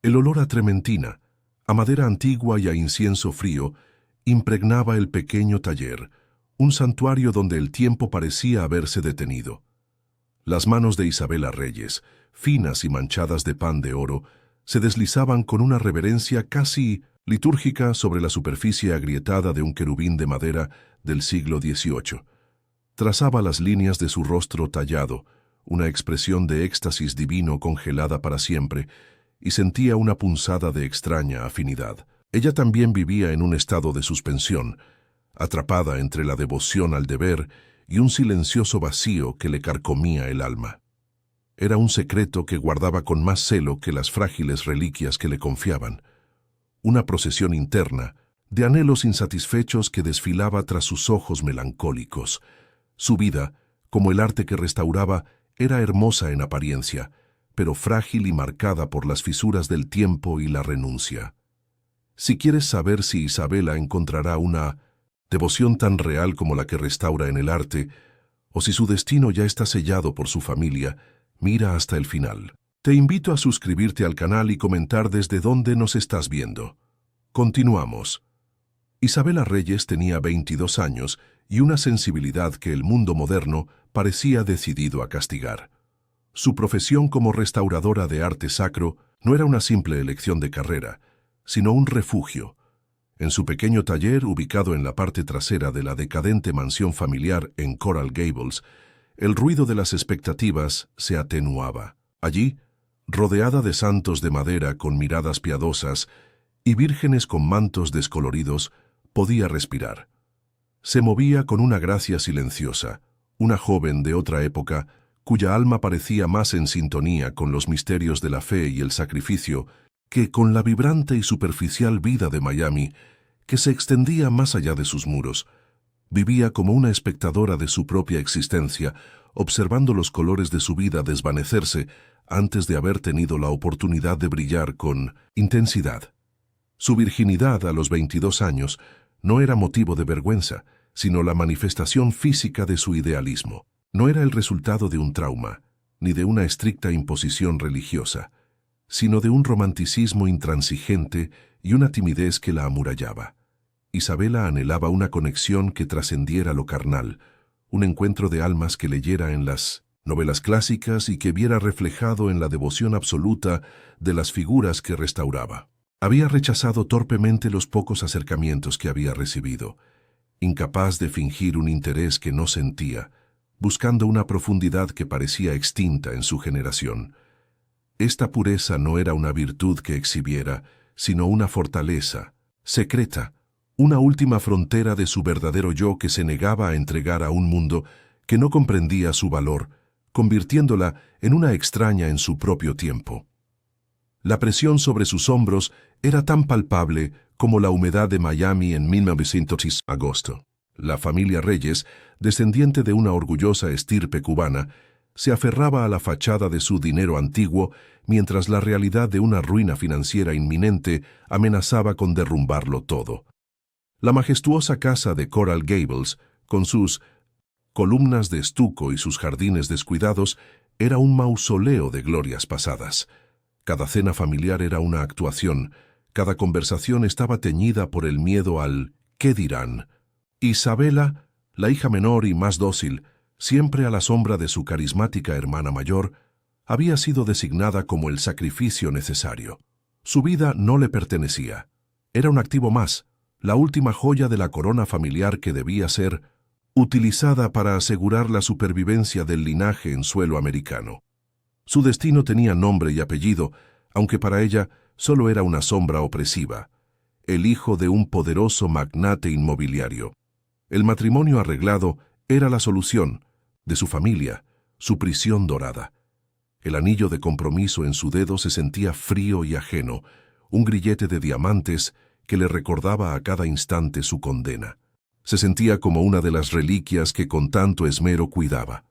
El olor a trementina, a madera antigua y a incienso frío, impregnaba el pequeño taller, un santuario donde el tiempo parecía haberse detenido. Las manos de Isabela Reyes, finas y manchadas de pan de oro, se deslizaban con una reverencia casi litúrgica sobre la superficie agrietada de un querubín de madera del siglo XVIII. Trazaba las líneas de su rostro tallado, una expresión de éxtasis divino congelada para siempre, y sentía una punzada de extraña afinidad. Ella también vivía en un estado de suspensión, atrapada entre la devoción al deber y un silencioso vacío que le carcomía el alma. Era un secreto que guardaba con más celo que las frágiles reliquias que le confiaban. Una procesión interna, de anhelos insatisfechos que desfilaba tras sus ojos melancólicos. Su vida, como el arte que restauraba, era hermosa en apariencia, pero frágil y marcada por las fisuras del tiempo y la renuncia. Si quieres saber si Isabela encontrará una devoción tan real como la que restaura en el arte, o si su destino ya está sellado por su familia, mira hasta el final. Te invito a suscribirte al canal y comentar desde dónde nos estás viendo. Continuamos. Isabela Reyes tenía 22 años y una sensibilidad que el mundo moderno parecía decidido a castigar. Su profesión como restauradora de arte sacro no era una simple elección de carrera, sino un refugio. En su pequeño taller, ubicado en la parte trasera de la decadente mansión familiar en Coral Gables, el ruido de las expectativas se atenuaba. Allí, rodeada de santos de madera con miradas piadosas y vírgenes con mantos descoloridos, podía respirar. Se movía con una gracia silenciosa, una joven de otra época cuya alma parecía más en sintonía con los misterios de la fe y el sacrificio que con la vibrante y superficial vida de Miami, que se extendía más allá de sus muros. Vivía como una espectadora de su propia existencia, observando los colores de su vida desvanecerse antes de haber tenido la oportunidad de brillar con intensidad. Su virginidad a los 22 años no era motivo de vergüenza, sino la manifestación física de su idealismo. No era el resultado de un trauma, ni de una estricta imposición religiosa, sino de un romanticismo intransigente y una timidez que la amurallaba. Isabela anhelaba una conexión que trascendiera lo carnal, un encuentro de almas que leyera en las novelas clásicas y que viera reflejado en la devoción absoluta de las figuras que restauraba. Había rechazado torpemente los pocos acercamientos que había recibido, incapaz de fingir un interés que no sentía, buscando una profundidad que parecía extinta en su generación. Esta pureza no era una virtud que exhibiera, sino una fortaleza, secreta, una última frontera de su verdadero yo que se negaba a entregar a un mundo que no comprendía su valor, convirtiéndola en una extraña en su propio tiempo. La presión sobre sus hombros era tan palpable como la humedad de Miami en 1900 agosto. La familia Reyes, descendiente de una orgullosa estirpe cubana, se aferraba a la fachada de su dinero antiguo, mientras la realidad de una ruina financiera inminente amenazaba con derrumbarlo todo. La majestuosa casa de Coral Gables, con sus columnas de estuco y sus jardines descuidados, era un mausoleo de glorias pasadas. Cada cena familiar era una actuación, cada conversación estaba teñida por el miedo al «¿qué dirán?». Isabela, la hija menor y más dócil, siempre a la sombra de su carismática hermana mayor, había sido designada como el sacrificio necesario. Su vida no le pertenecía. Era un activo más, la última joya de la corona familiar que debía ser utilizada para asegurar la supervivencia del linaje en suelo americano. Su destino tenía nombre y apellido, aunque para ella solo era una sombra opresiva, el hijo de un poderoso magnate inmobiliario. El matrimonio arreglado era la solución de su familia, su prisión dorada. El anillo de compromiso en su dedo se sentía frío y ajeno, un grillete de diamantes que le recordaba a cada instante su condena. Se sentía como una de las reliquias que con tanto esmero cuidaba.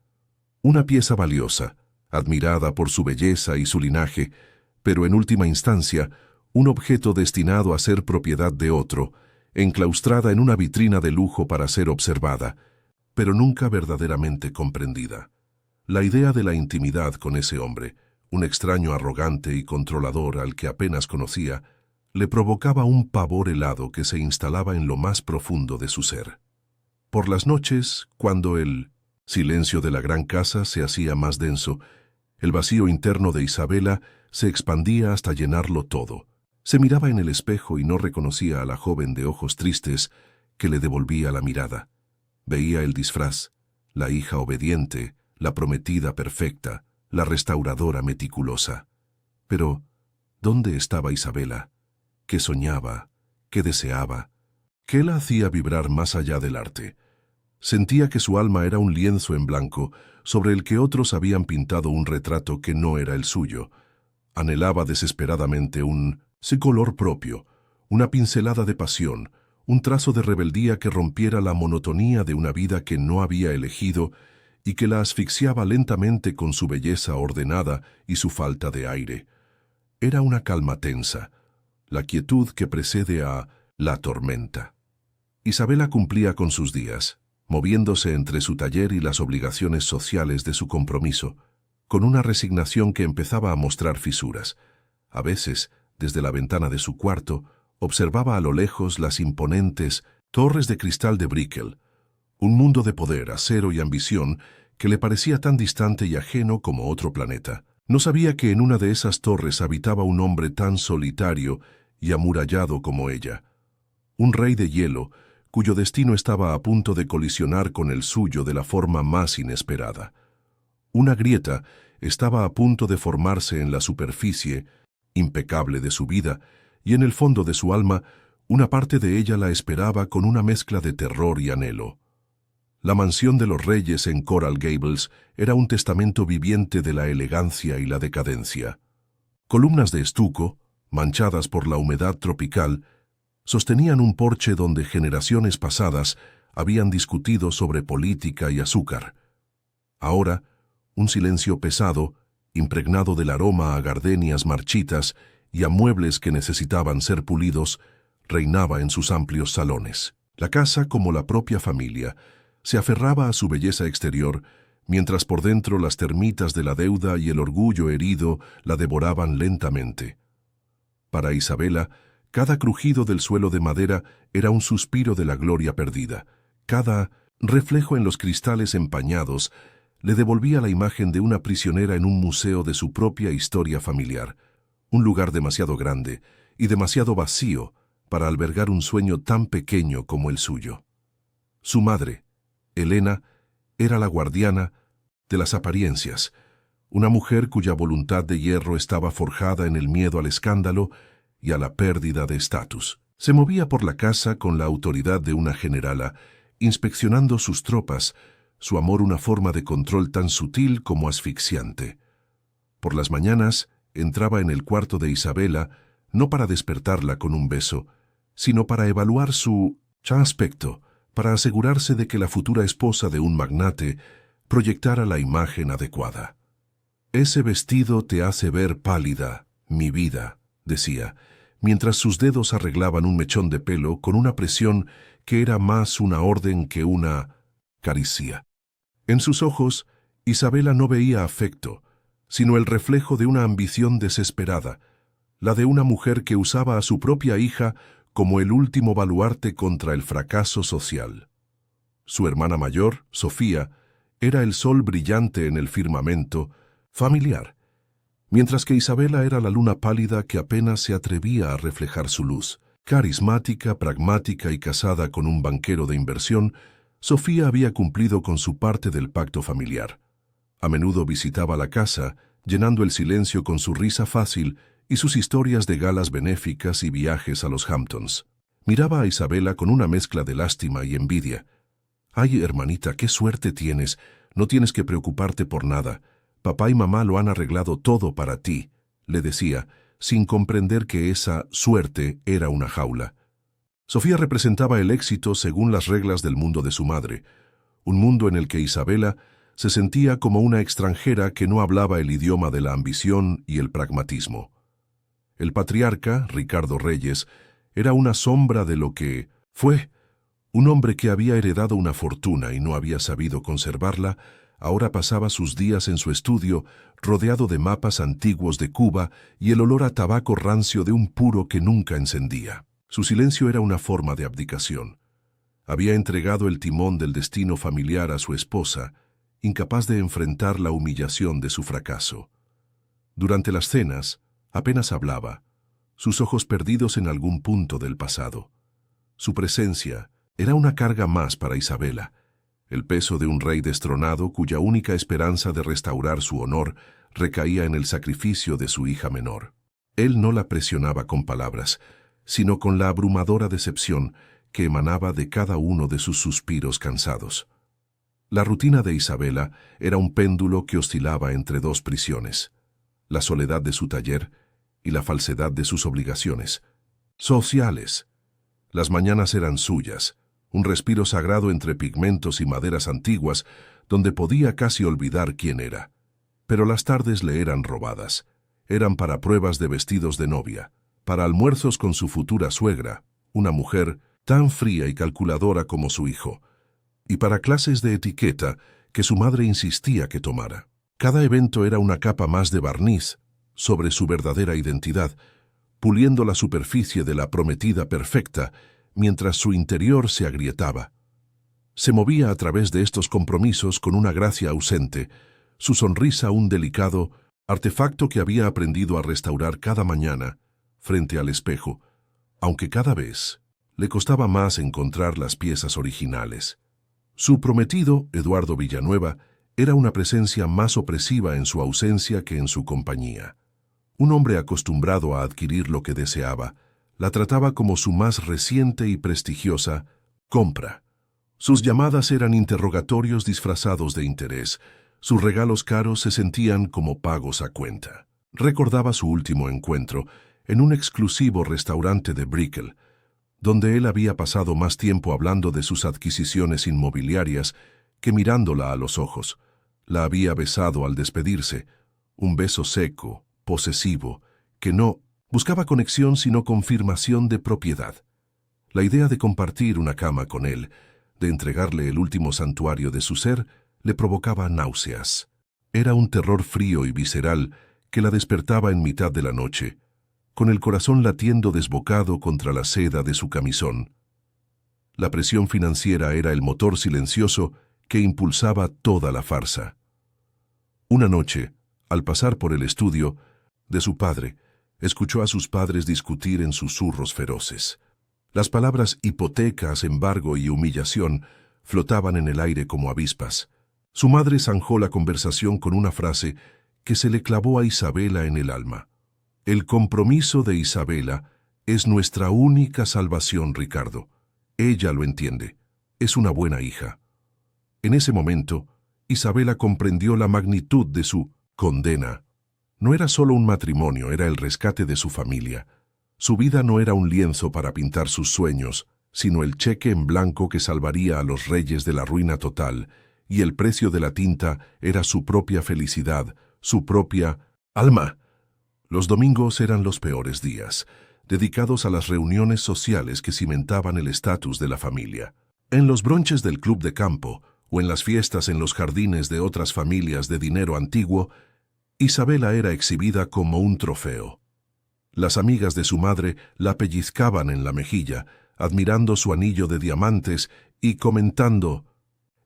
Una pieza valiosa, admirada por su belleza y su linaje, pero en última instancia, un objeto destinado a ser propiedad de otro, enclaustrada en una vitrina de lujo para ser observada, pero nunca verdaderamente comprendida. La idea de la intimidad con ese hombre, un extraño arrogante y controlador al que apenas conocía, le provocaba un pavor helado que se instalaba en lo más profundo de su ser. Por las noches, cuando el silencio de la gran casa se hacía más denso, el vacío interno de Isabela se expandía hasta llenarlo todo. Se miraba en el espejo y no reconocía a la joven de ojos tristes que le devolvía la mirada. Veía el disfraz, la hija obediente, la prometida perfecta, la restauradora meticulosa. Pero, ¿dónde estaba Isabela? ¿Qué soñaba? ¿Qué deseaba? ¿Qué la hacía vibrar más allá del arte? Sentía que su alma era un lienzo en blanco sobre el que otros habían pintado un retrato que no era el suyo. Anhelaba desesperadamente un color propio, una pincelada de pasión, un trazo de rebeldía que rompiera la monotonía de una vida que no había elegido y que la asfixiaba lentamente con su belleza ordenada y su falta de aire. Era una calma tensa, la quietud que precede a la tormenta. Isabela cumplía con sus días, moviéndose entre su taller y las obligaciones sociales de su compromiso, con una resignación que empezaba a mostrar fisuras. A veces, desde la ventana de su cuarto, observaba a lo lejos las imponentes torres de cristal de Brickell, un mundo de poder, acero y ambición que le parecía tan distante y ajeno como otro planeta. No sabía que en una de esas torres habitaba un hombre tan solitario y amurallado como ella, un rey de hielo cuyo destino estaba a punto de colisionar con el suyo de la forma más inesperada. Una grieta estaba a punto de formarse en la superficie impecable de su vida, y en el fondo de su alma, una parte de ella la esperaba con una mezcla de terror y anhelo. La mansión de los reyes en Coral Gables era un testamento viviente de la elegancia y la decadencia. Columnas de estuco, manchadas por la humedad tropical, sostenían un porche donde generaciones pasadas habían discutido sobre política y azúcar. Ahora, un silencio pesado, impregnado del aroma a gardenias marchitas y a muebles que necesitaban ser pulidos, reinaba en sus amplios salones. La casa, como la propia familia, se aferraba a su belleza exterior, mientras por dentro las termitas de la deuda y el orgullo herido la devoraban lentamente. Para Isabela, cada crujido del suelo de madera era un suspiro de la gloria perdida. Cada reflejo en los cristales empañados le devolvía la imagen de una prisionera en un museo de su propia historia familiar, un lugar demasiado grande y demasiado vacío para albergar un sueño tan pequeño como el suyo. Su madre, Elena, era la guardiana de las apariencias, una mujer cuya voluntad de hierro estaba forjada en el miedo al escándalo y a la pérdida de estatus. Se movía por la casa con la autoridad de una generala, inspeccionando sus tropas, su amor una forma de control tan sutil como asfixiante. Por las mañanas entraba en el cuarto de Isabela, no para despertarla con un beso, sino para evaluar su aspecto, para asegurarse de que la futura esposa de un magnate proyectara la imagen adecuada. «Ese vestido te hace ver pálida, mi vida», decía, mientras sus dedos arreglaban un mechón de pelo con una presión que era más una orden que una caricia. En sus ojos, Isabela no veía afecto, sino el reflejo de una ambición desesperada, la de una mujer que usaba a su propia hija como el último baluarte contra el fracaso social. Su hermana mayor, Sofía, era el sol brillante en el firmamento familiar, mientras que Isabela era la luna pálida que apenas se atrevía a reflejar su luz. Carismática, pragmática y casada con un banquero de inversión, Sofía había cumplido con su parte del pacto familiar. A menudo visitaba la casa, llenando el silencio con su risa fácil y sus historias de galas benéficas y viajes a los Hamptons. Miraba a Isabela con una mezcla de lástima y envidia. «Ay, hermanita, qué suerte tienes. No tienes que preocuparte por nada. Papá y mamá lo han arreglado todo para ti», le decía, sin comprender que esa suerte era una jaula. Sofía representaba el éxito según las reglas del mundo de su madre, un mundo en el que Isabela se sentía como una extranjera que no hablaba el idioma de la ambición y el pragmatismo. El patriarca, Ricardo Reyes, era una sombra de lo que fue, un hombre que había heredado una fortuna y no había sabido conservarla Ahora pasaba sus días en su estudio, rodeado de mapas antiguos de Cuba y el olor a tabaco rancio de un puro que nunca encendía. Su silencio era una forma de abdicación. Había entregado el timón del destino familiar a su esposa, incapaz de enfrentar la humillación de su fracaso. Durante las cenas, apenas hablaba, sus ojos perdidos en algún punto del pasado. Su presencia era una carga más para Isabela, el peso de un rey destronado cuya única esperanza de restaurar su honor recaía en el sacrificio de su hija menor. Él no la presionaba con palabras, sino con la abrumadora decepción que emanaba de cada uno de sus suspiros cansados. La rutina de Isabela era un péndulo que oscilaba entre dos prisiones, la soledad de su taller y la falsedad de sus obligaciones sociales. Las mañanas eran suyas, un respiro sagrado entre pigmentos y maderas antiguas, donde podía casi olvidar quién era. Pero las tardes le eran robadas. Eran para pruebas de vestidos de novia, para almuerzos con su futura suegra, una mujer tan fría y calculadora como su hijo, y para clases de etiqueta que su madre insistía que tomara. Cada evento era una capa más de barniz sobre su verdadera identidad, puliendo la superficie de la prometida perfecta, mientras su interior se agrietaba. Se movía a través de estos compromisos con una gracia ausente, su sonrisa un delicado artefacto que había aprendido a restaurar cada mañana frente al espejo, aunque cada vez le costaba más encontrar las piezas originales. Su prometido, Eduardo Villanueva, era una presencia más opresiva en su ausencia que en su compañía. Un hombre acostumbrado a adquirir lo que deseaba, la trataba como su más reciente y prestigiosa compra. Sus llamadas eran interrogatorios disfrazados de interés. Sus regalos caros se sentían como pagos a cuenta. Recordaba su último encuentro en un exclusivo restaurante de Brickell, donde él había pasado más tiempo hablando de sus adquisiciones inmobiliarias que mirándola a los ojos. La había besado al despedirse, un beso seco, posesivo, que no buscaba conexión sino confirmación de propiedad. La idea de compartir una cama con él, de entregarle el último santuario de su ser, le provocaba náuseas. Era un terror frío y visceral que la despertaba en mitad de la noche, con el corazón latiendo desbocado contra la seda de su camisón. La presión financiera era el motor silencioso que impulsaba toda la farsa. Una noche, al pasar por el estudio de su padre, escuchó a sus padres discutir en susurros feroces. Las palabras hipotecas, embargo y humillación flotaban en el aire como avispas. Su madre zanjó la conversación con una frase que se le clavó a Isabela en el alma. El compromiso de Isabela es nuestra única salvación, Ricardo. Ella lo entiende. Es una buena hija. En ese momento, Isabela comprendió la magnitud de su condena. No era solo un matrimonio, era el rescate de su familia. Su vida no era un lienzo para pintar sus sueños, sino el cheque en blanco que salvaría a los reyes de la ruina total, y el precio de la tinta era su propia felicidad, su propia alma. Los domingos eran los peores días, dedicados a las reuniones sociales que cimentaban el estatus de la familia. En los bronches del club de campo, o en las fiestas en los jardines de otras familias de dinero antiguo, Isabela era exhibida como un trofeo. Las amigas de su madre la pellizcaban en la mejilla, admirando su anillo de diamantes y comentando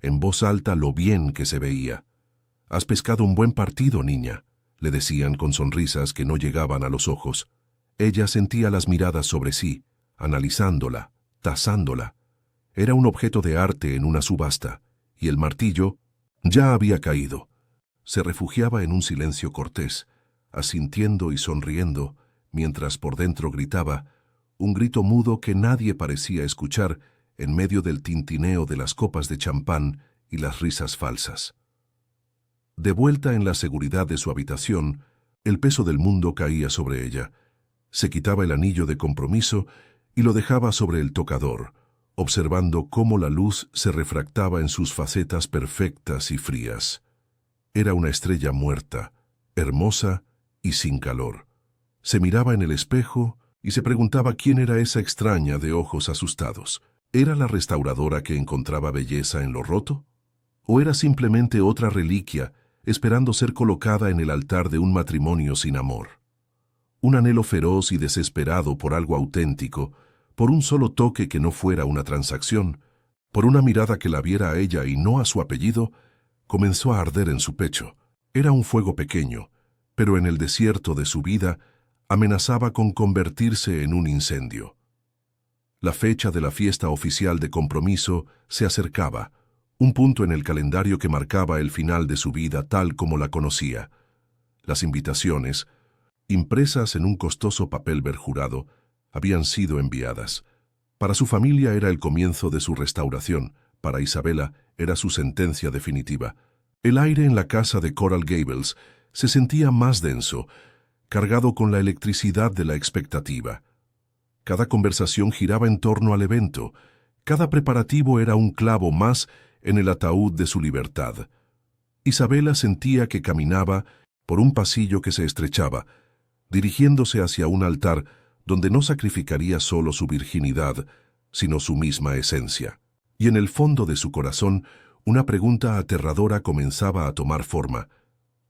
en voz alta lo bien que se veía. «Has pescado un buen partido, niña», le decían con sonrisas que no llegaban a los ojos. Ella sentía las miradas sobre sí, analizándola, tasándola. Era un objeto de arte en una subasta, y el martillo ya había caído. Se refugiaba en un silencio cortés, asintiendo y sonriendo, mientras por dentro gritaba, un grito mudo que nadie parecía escuchar en medio del tintineo de las copas de champán y las risas falsas. De vuelta en la seguridad de su habitación, el peso del mundo caía sobre ella. Se quitaba el anillo de compromiso y lo dejaba sobre el tocador, observando cómo la luz se refractaba en sus facetas perfectas y frías. Era una estrella muerta, hermosa y sin calor. Se miraba en el espejo y se preguntaba quién era esa extraña de ojos asustados. ¿Era la restauradora que encontraba belleza en lo roto? ¿O era simplemente otra reliquia, esperando ser colocada en el altar de un matrimonio sin amor? Un anhelo feroz y desesperado por algo auténtico, por un solo toque que no fuera una transacción, por una mirada que la viera a ella y no a su apellido, comenzó a arder en su pecho. Era un fuego pequeño, pero en el desierto de su vida amenazaba con convertirse en un incendio. La fecha de la fiesta oficial de compromiso se acercaba, un punto en el calendario que marcaba el final de su vida tal como la conocía. Las invitaciones, impresas en un costoso papel berjurado, habían sido enviadas. Para su familia era el comienzo de su restauración, para Isabela era su sentencia definitiva. El aire en la casa de Coral Gables se sentía más denso, cargado con la electricidad de la expectativa. Cada conversación giraba en torno al evento, cada preparativo era un clavo más en el ataúd de su libertad. Isabela sentía que caminaba por un pasillo que se estrechaba, dirigiéndose hacia un altar donde no sacrificaría solo su virginidad, sino su misma esencia. Y en el fondo de su corazón, una pregunta aterradora comenzaba a tomar forma.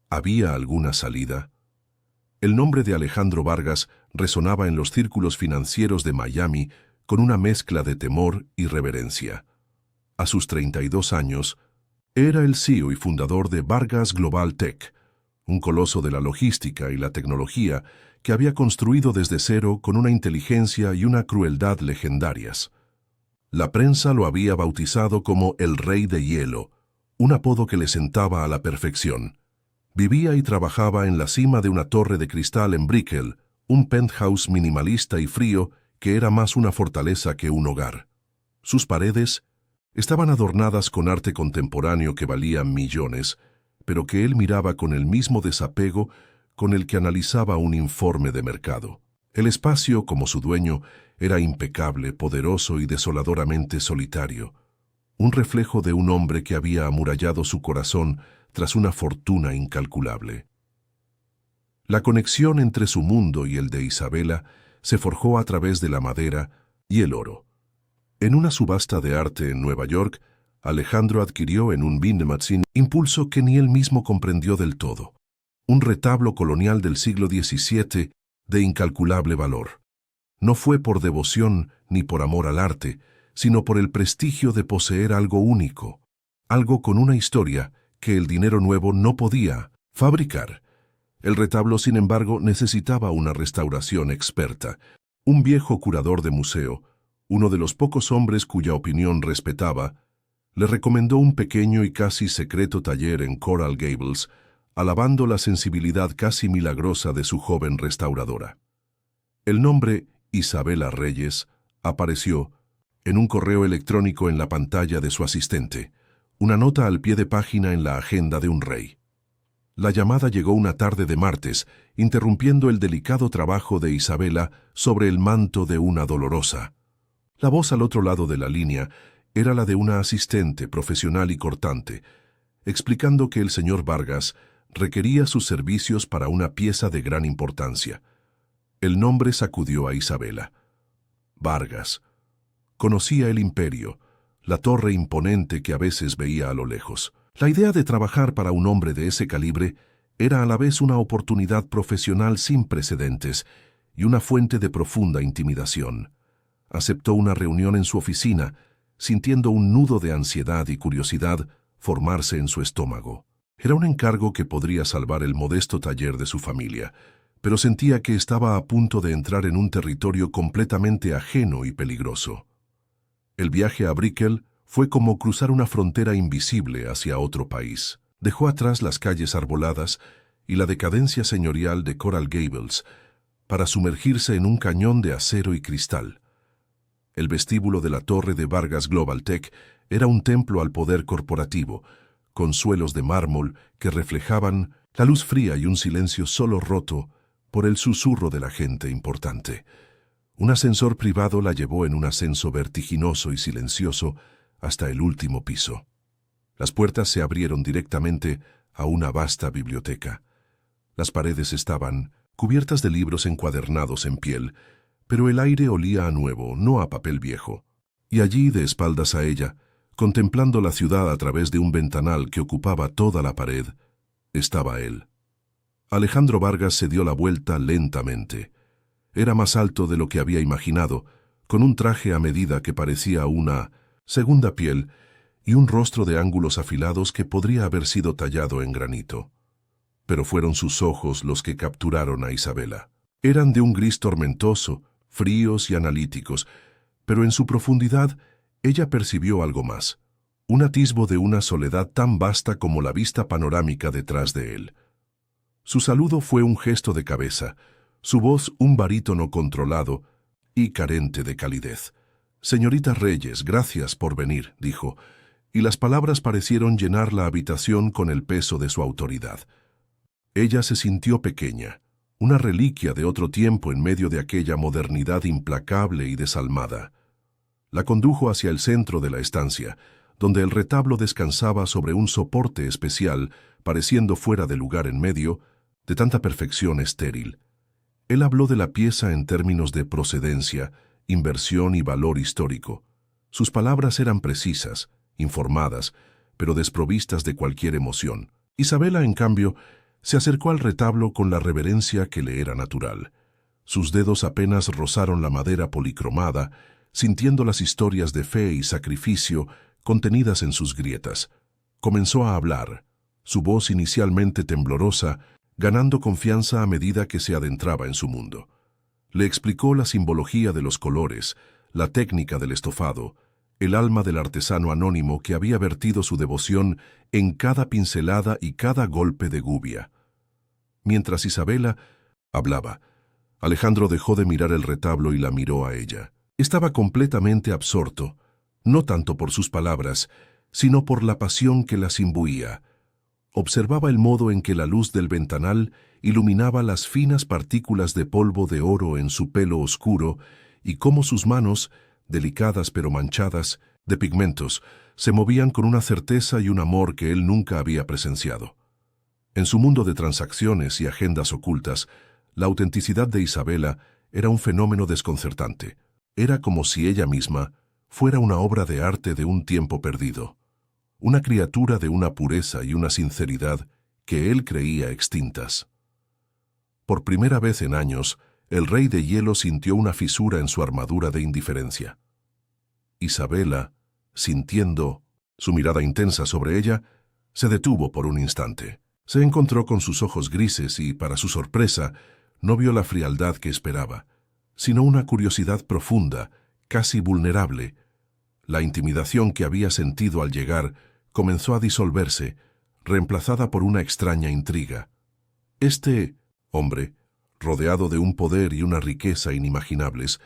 ¿Había alguna salida? El nombre de Alejandro Vargas resonaba en los círculos financieros de Miami con una mezcla de temor y reverencia. A sus 32 años, era el CEO y fundador de Vargas Global Tech, un coloso de la logística y la tecnología que había construido desde cero con una inteligencia y una crueldad legendarias. La prensa lo había bautizado como el Rey de Hielo, un apodo que le sentaba a la perfección. Vivía y trabajaba en la cima de una torre de cristal en Brickell, un penthouse minimalista y frío que era más una fortaleza que un hogar. Sus paredes estaban adornadas con arte contemporáneo que valía millones, pero que él miraba con el mismo desapego con el que analizaba un informe de mercado. El espacio, como su dueño, era impecable, poderoso y desoladoramente solitario, un reflejo de un hombre que había amurallado su corazón tras una fortuna incalculable. La conexión entre su mundo y el de Isabela se forjó a través de la madera y el oro. En una subasta de arte en Nueva York, Alejandro adquirió en un Magazine impulso que ni él mismo comprendió del todo. Un retablo colonial del siglo XVII de incalculable valor. No fue por devoción ni por amor al arte, sino por el prestigio de poseer algo único, algo con una historia que el dinero nuevo no podía fabricar. El retablo, sin embargo, necesitaba una restauración experta. Un viejo curador de museo, uno de los pocos hombres cuya opinión respetaba, le recomendó un pequeño y casi secreto taller en Coral Gables, alabando la sensibilidad casi milagrosa de su joven restauradora. El nombre Isabela Reyes apareció en un correo electrónico en la pantalla de su asistente, una nota al pie de página en la agenda de un rey. La llamada llegó una tarde de martes, interrumpiendo el delicado trabajo de Isabela sobre el manto de una dolorosa. La voz al otro lado de la línea era la de una asistente profesional y cortante, explicando que el señor Vargas requería sus servicios para una pieza de gran importancia. El nombre sacudió a Isabela. Vargas. Conocía el imperio, la torre imponente que a veces veía a lo lejos. La idea de trabajar para un hombre de ese calibre era a la vez una oportunidad profesional sin precedentes y una fuente de profunda intimidación. Aceptó una reunión en su oficina, sintiendo un nudo de ansiedad y curiosidad formarse en su estómago. Era un encargo que podría salvar el modesto taller de su familia, pero sentía que estaba a punto de entrar en un territorio completamente ajeno y peligroso. El viaje a Brickell fue como cruzar una frontera invisible hacia otro país. Dejó atrás las calles arboladas y la decadencia señorial de Coral Gables para sumergirse en un cañón de acero y cristal. El vestíbulo de la torre de Vargas Global Tech era un templo al poder corporativo, con suelos de mármol que reflejaban la luz fría y un silencio solo roto por el susurro de la gente importante. Un ascensor privado la llevó en un ascenso vertiginoso y silencioso hasta el último piso. Las puertas se abrieron directamente a una vasta biblioteca. Las paredes estaban cubiertas de libros encuadernados en piel, pero el aire olía a nuevo, no a papel viejo. Y allí, de espaldas a ella, contemplando la ciudad a través de un ventanal que ocupaba toda la pared, estaba él. Alejandro Vargas se dio la vuelta lentamente. Era más alto de lo que había imaginado, con un traje a medida que parecía una segunda piel y un rostro de ángulos afilados que podría haber sido tallado en granito. Pero fueron sus ojos los que capturaron a Isabela. Eran de un gris tormentoso, fríos y analíticos, pero en su profundidad ella percibió algo más, un atisbo de una soledad tan vasta como la vista panorámica detrás de él. Su saludo fue un gesto de cabeza, su voz un barítono controlado y carente de calidez. «Señorita Reyes, gracias por venir», dijo, y las palabras parecieron llenar la habitación con el peso de su autoridad. Ella se sintió pequeña, una reliquia de otro tiempo en medio de aquella modernidad implacable y desalmada. La condujo hacia el centro de la estancia, donde el retablo descansaba sobre un soporte especial, pareciendo fuera de lugar en medio, de tanta perfección estéril. Él habló de la pieza en términos de procedencia, inversión y valor histórico. Sus palabras eran precisas, informadas, pero desprovistas de cualquier emoción. Isabela, en cambio, se acercó al retablo con la reverencia que le era natural. Sus dedos apenas rozaron la madera policromada, sintiendo las historias de fe y sacrificio contenidas en sus grietas. Comenzó a hablar, su voz inicialmente temblorosa, ganando confianza a medida que se adentraba en su mundo. Le explicó la simbología de los colores, la técnica del estofado, el alma del artesano anónimo que había vertido su devoción en cada pincelada y cada golpe de gubia. Mientras Isabela hablaba, Alejandro dejó de mirar el retablo y la miró a ella. Estaba completamente absorto, no tanto por sus palabras, sino por la pasión que las imbuía. Observaba el modo en que la luz del ventanal iluminaba las finas partículas de polvo de oro en su pelo oscuro y cómo sus manos, delicadas pero manchadas, de pigmentos, se movían con una certeza y un amor que él nunca había presenciado. En su mundo de transacciones y agendas ocultas, la autenticidad de Isabela era un fenómeno desconcertante. Era como si ella misma fuera una obra de arte de un tiempo perdido, una criatura de una pureza y una sinceridad que él creía extintas. Por primera vez en años, el rey de hielo sintió una fisura en su armadura de indiferencia. Isabela, sintiendo su mirada intensa sobre ella, se detuvo por un instante. Se encontró con sus ojos grises y, para su sorpresa, no vio la frialdad que esperaba, sino una curiosidad profunda, casi vulnerable. La intimidación que había sentido al llegar comenzó a disolverse, reemplazada por una extraña intriga. Este hombre, rodeado de un poder y una riqueza inimaginables,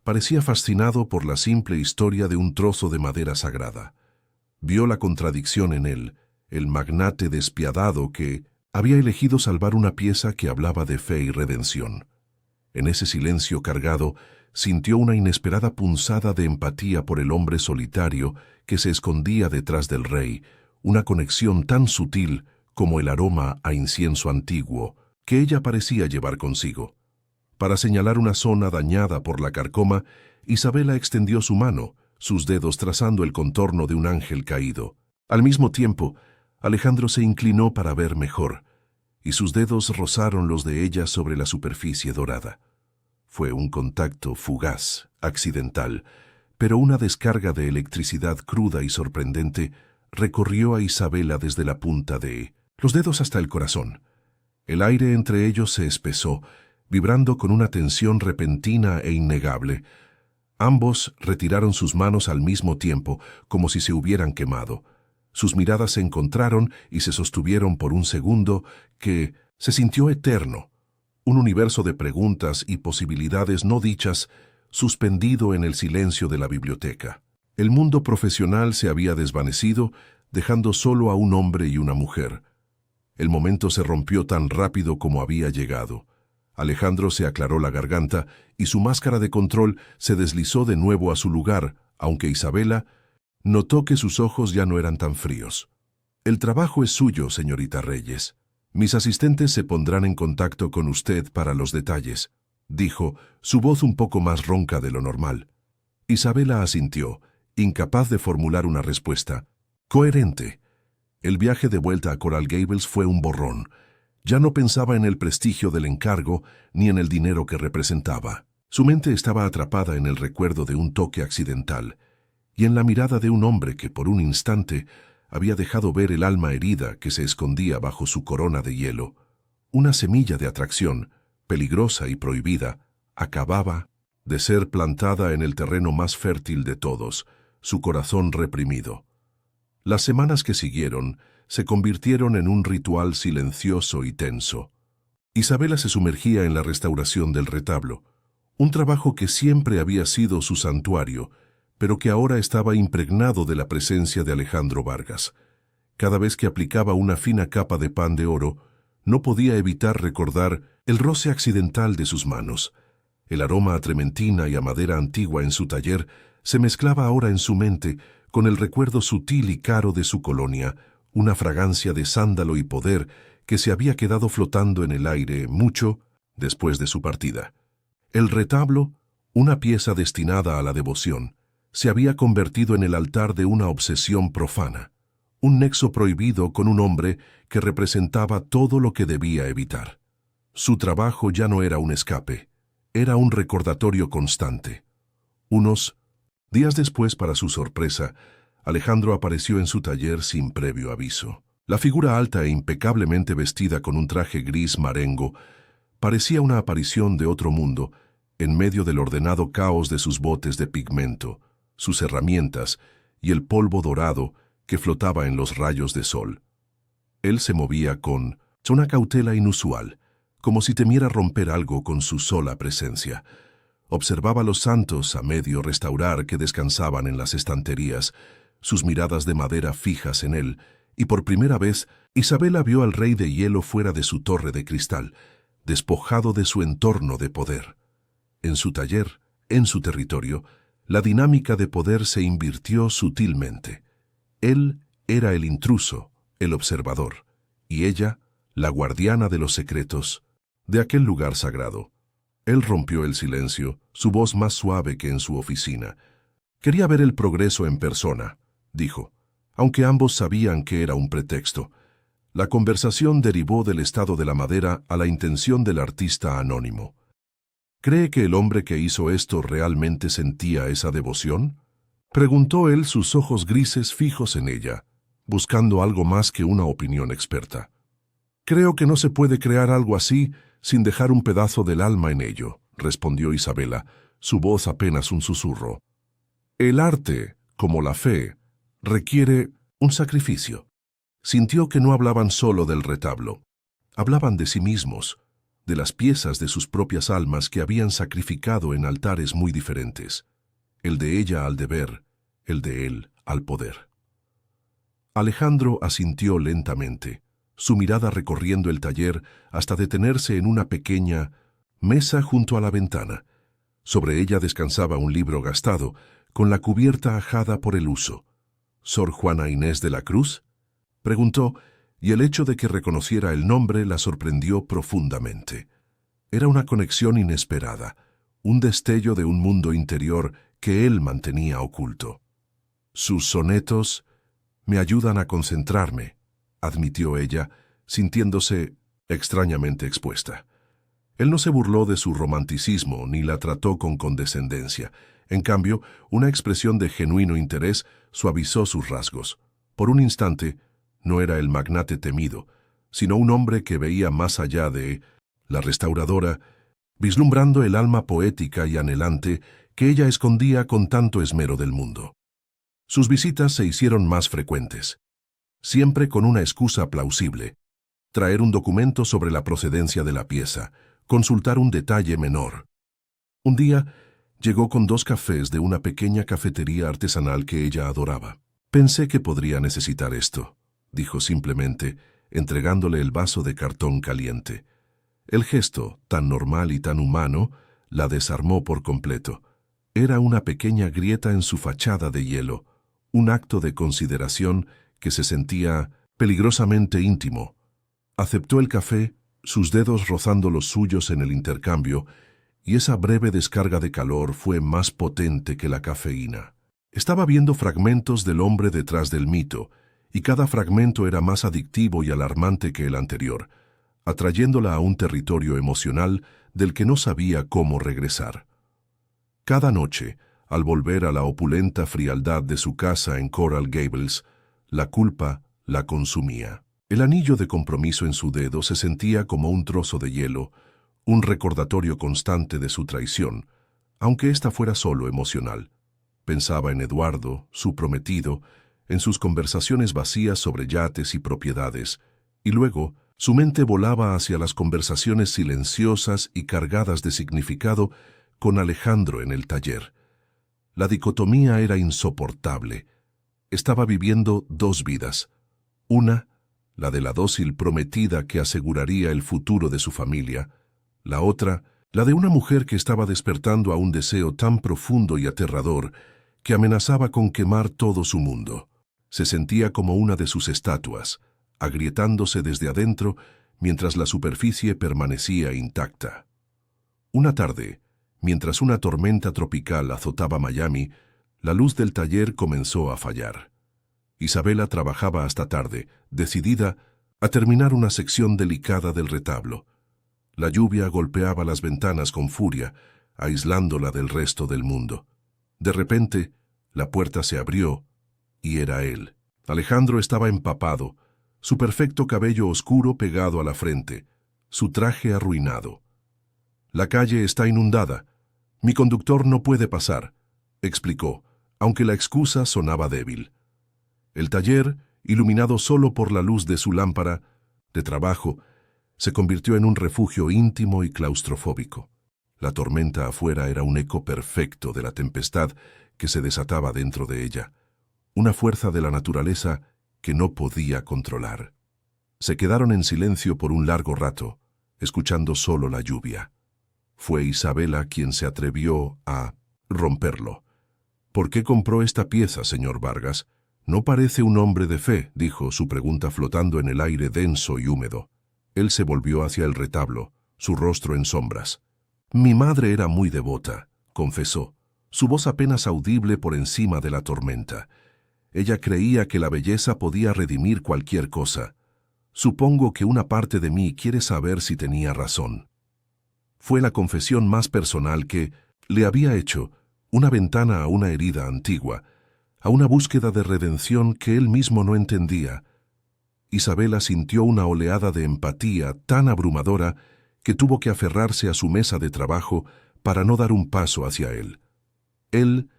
parecía fascinado por la simple historia de un trozo de madera sagrada. Vio la contradicción en él, el magnate despiadado que había elegido salvar una pieza que hablaba de fe y redención. En ese silencio cargado, sintió una inesperada punzada de empatía por el hombre solitario que se escondía detrás del rey, una conexión tan sutil como el aroma a incienso antiguo que ella parecía llevar consigo. Para señalar una zona dañada por la carcoma, Isabela extendió su mano, sus dedos trazando el contorno de un ángel caído. Al mismo tiempo, Alejandro se inclinó para ver mejor, y sus dedos rozaron los de ella sobre la superficie dorada. Fue un contacto fugaz, accidental, pero una descarga de electricidad cruda y sorprendente recorrió a Isabela desde la punta de los dedos hasta el corazón. El aire entre ellos se espesó, vibrando con una tensión repentina e innegable. Ambos retiraron sus manos al mismo tiempo, como si se hubieran quemado. Sus miradas se encontraron y se sostuvieron por un segundo que se sintió eterno. Un universo de preguntas y posibilidades no dichas suspendido en el silencio de la biblioteca. El mundo profesional se había desvanecido, dejando solo a un hombre y una mujer. El momento se rompió tan rápido como había llegado. Alejandro se aclaró la garganta y su máscara de control se deslizó de nuevo a su lugar, aunque Isabela notó que sus ojos ya no eran tan fríos. «El trabajo es suyo, señorita Reyes. Mis asistentes se pondrán en contacto con usted para los detalles», dijo, su voz un poco más ronca de lo normal. Isabela asintió, incapaz de formular una respuesta coherente. El viaje de vuelta a Coral Gables fue un borrón. Ya no pensaba en el prestigio del encargo ni en el dinero que representaba. Su mente estaba atrapada en el recuerdo de un toque accidental y en la mirada de un hombre que por un instante había dejado ver el alma herida que se escondía bajo su corona de hielo. Una semilla de atracción, peligrosa y prohibida, acababa de ser plantada en el terreno más fértil de todos, su corazón reprimido. Las semanas que siguieron se convirtieron en un ritual silencioso y tenso. Isabela se sumergía en la restauración del retablo, un trabajo que siempre había sido su santuario, pero que ahora estaba impregnado de la presencia de Alejandro Vargas. Cada vez que aplicaba una fina capa de pan de oro, no podía evitar recordar el roce accidental de sus manos. El aroma a trementina y a madera antigua en su taller se mezclaba ahora en su mente con el recuerdo sutil y caro de su colonia, una fragancia de sándalo y poder que se había quedado flotando en el aire mucho después de su partida. El retablo, una pieza destinada a la devoción, se había convertido en el altar de una obsesión profana, un nexo prohibido con un hombre que representaba todo lo que debía evitar. Su trabajo ya no era un escape, era un recordatorio constante. Unos días después, para su sorpresa, Alejandro apareció en su taller sin previo aviso. La figura alta e impecablemente vestida con un traje gris marengo parecía una aparición de otro mundo en medio del ordenado caos de sus botes de pigmento, sus herramientas y el polvo dorado que flotaba en los rayos de sol. Él se movía con una cautela inusual, como si temiera romper algo con su sola presencia. Observaba los santos a medio restaurar que descansaban en las estanterías, sus miradas de madera fijas en él, y por primera vez Isabela vio al rey de hielo fuera de su torre de cristal, despojado de su entorno de poder. En su taller, en su territorio, la dinámica de poder se invirtió sutilmente. Él era el intruso, el observador, y ella, la guardiana de los secretos de aquel lugar sagrado. Él rompió el silencio, su voz más suave que en su oficina. Quería ver el progreso en persona, dijo, aunque ambos sabían que era un pretexto. La conversación derivó del estado de la madera a la intención del artista anónimo. ¿Cree que el hombre que hizo esto realmente sentía esa devoción? Preguntó él, sus ojos grises fijos en ella, buscando algo más que una opinión experta. Creo que no se puede crear algo así sin dejar un pedazo del alma en ello, respondió Isabela, su voz apenas un susurro. El arte, como la fe, requiere un sacrificio. Sintió que no hablaban solo del retablo, hablaban de sí mismos, de las piezas de sus propias almas que habían sacrificado en altares muy diferentes, el de ella al deber, el de él al poder. Alejandro asintió lentamente, su mirada recorriendo el taller hasta detenerse en una pequeña mesa junto a la ventana. Sobre ella descansaba un libro gastado, con la cubierta ajada por el uso. ¿Sor Juana Inés de la Cruz?, preguntó, y el hecho de que reconociera el nombre la sorprendió profundamente. Era una conexión inesperada, un destello de un mundo interior que él mantenía oculto. Sus sonetos me ayudan a concentrarme, admitió ella, sintiéndose extrañamente expuesta. Él no se burló de su romanticismo ni la trató con condescendencia. En cambio, una expresión de genuino interés suavizó sus rasgos. Por un instante, no era el magnate temido, sino un hombre que veía más allá de la restauradora, vislumbrando el alma poética y anhelante que ella escondía con tanto esmero del mundo. Sus visitas se hicieron más frecuentes, siempre con una excusa plausible: traer un documento sobre la procedencia de la pieza, consultar un detalle menor. Un día, llegó con 2 cafés de una pequeña cafetería artesanal que ella adoraba. Pensé que podría necesitar esto, dijo simplemente, entregándole el vaso de cartón caliente. El gesto, tan normal y tan humano, la desarmó por completo. Era una pequeña grieta en su fachada de hielo, un acto de consideración que se sentía peligrosamente íntimo. Aceptó el café, sus dedos rozando los suyos en el intercambio, y esa breve descarga de calor fue más potente que la cafeína. Estaba viendo fragmentos del hombre detrás del mito, y cada fragmento era más adictivo y alarmante que el anterior, atrayéndola a un territorio emocional del que no sabía cómo regresar. Cada noche, al volver a la opulenta frialdad de su casa en Coral Gables, la culpa la consumía. El anillo de compromiso en su dedo se sentía como un trozo de hielo, un recordatorio constante de su traición, aunque ésta fuera solo emocional. Pensaba en Eduardo, su prometido, en sus conversaciones vacías sobre yates y propiedades, y luego su mente volaba hacia las conversaciones silenciosas y cargadas de significado con Alejandro en el taller. La dicotomía era insoportable. Estaba viviendo dos vidas. Una, la de la dócil prometida que aseguraría el futuro de su familia. La otra, la de una mujer que estaba despertando a un deseo tan profundo y aterrador que amenazaba con quemar todo su mundo. Se sentía como una de sus estatuas, agrietándose desde adentro mientras la superficie permanecía intacta. Una tarde, mientras una tormenta tropical azotaba Miami, la luz del taller comenzó a fallar. Isabela trabajaba hasta tarde, decidida a terminar una sección delicada del retablo. La lluvia golpeaba las ventanas con furia, aislándola del resto del mundo. De repente, la puerta se abrió, y era él. Alejandro estaba empapado, su perfecto cabello oscuro pegado a la frente, su traje arruinado. «La calle está inundada. Mi conductor no puede pasar», explicó, aunque la excusa sonaba débil. El taller, iluminado solo por la luz de su lámpara de trabajo, se convirtió en un refugio íntimo y claustrofóbico. La tormenta afuera era un eco perfecto de la tempestad que se desataba dentro de ella, una fuerza de la naturaleza que no podía controlar. Se quedaron en silencio por un largo rato, escuchando solo la lluvia. Fue Isabela quien se atrevió a romperlo. «¿Por qué compró esta pieza, señor Vargas? No parece un hombre de fe», dijo, su pregunta flotando en el aire denso y húmedo. Él se volvió hacia el retablo, su rostro en sombras. «Mi madre era muy devota», confesó, su voz apenas audible por encima de la tormenta. Ella creía que la belleza podía redimir cualquier cosa. Supongo que una parte de mí quiere saber si tenía razón. Fue la confesión más personal que le había hecho, una ventana a una herida antigua, a una búsqueda de redención que él mismo no entendía. Isabela sintió una oleada de empatía tan abrumadora que tuvo que aferrarse a su mesa de trabajo para no dar un paso hacia él. Él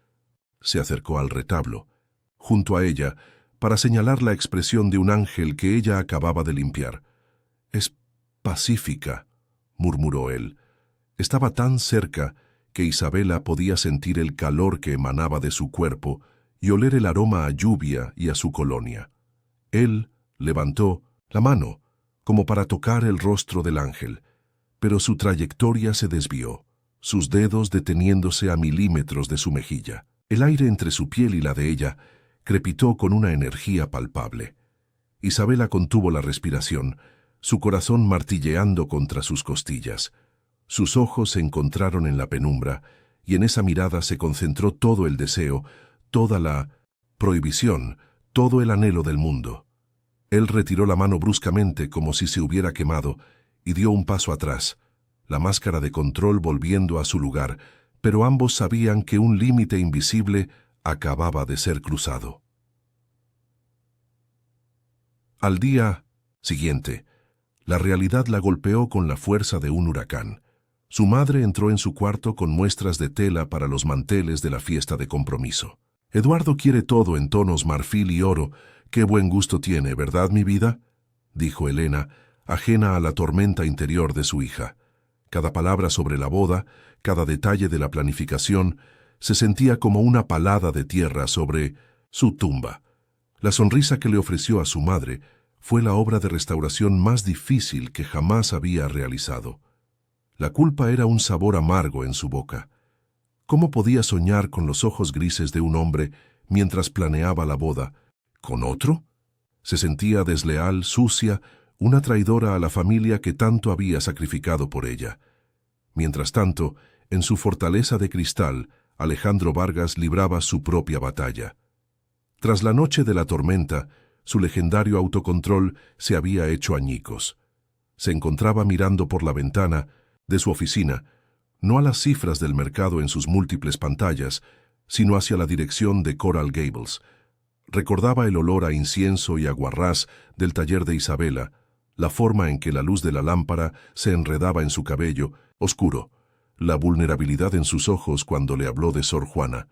se acercó al retablo, junto a ella, para señalar la expresión de un ángel que ella acababa de limpiar. «Es pacífica», murmuró él. Estaba tan cerca que Isabela podía sentir el calor que emanaba de su cuerpo y oler el aroma a lluvia y a su colonia. Él levantó la mano, como para tocar el rostro del ángel, pero su trayectoria se desvió, sus dedos deteniéndose a milímetros de su mejilla. El aire entre su piel y la de ella crepitó con una energía palpable. Isabela contuvo la respiración, su corazón martilleando contra sus costillas. Sus ojos se encontraron en la penumbra, y en esa mirada se concentró todo el deseo, toda la prohibición, todo el anhelo del mundo. Él retiró la mano bruscamente como si se hubiera quemado y dio un paso atrás, la máscara de control volviendo a su lugar, pero ambos sabían que un límite invisible acababa de ser cruzado. Al día siguiente, la realidad la golpeó con la fuerza de un huracán. Su madre entró en su cuarto con muestras de tela para los manteles de la fiesta de compromiso. «Eduardo quiere todo en tonos marfil y oro. Qué buen gusto tiene, ¿verdad, mi vida?», dijo Elena, ajena a la tormenta interior de su hija. Cada palabra sobre la boda, cada detalle de la planificación, se sentía como una palada de tierra sobre su tumba. La sonrisa que le ofreció a su madre fue la obra de restauración más difícil que jamás había realizado. La culpa era un sabor amargo en su boca. ¿Cómo podía soñar con los ojos grises de un hombre mientras planeaba la boda? ¿Con otro? Se sentía desleal, sucia, una traidora a la familia que tanto había sacrificado por ella. Mientras tanto, en su fortaleza de cristal, Alejandro Vargas libraba su propia batalla. Tras la noche de la tormenta, su legendario autocontrol se había hecho añicos. Se encontraba mirando por la ventana de su oficina, no a las cifras del mercado en sus múltiples pantallas, sino hacia la dirección de Coral Gables. Recordaba el olor a incienso y aguarrás del taller de Isabela, la forma en que la luz de la lámpara se enredaba en su cabello oscuro, la vulnerabilidad en sus ojos cuando le habló de Sor Juana.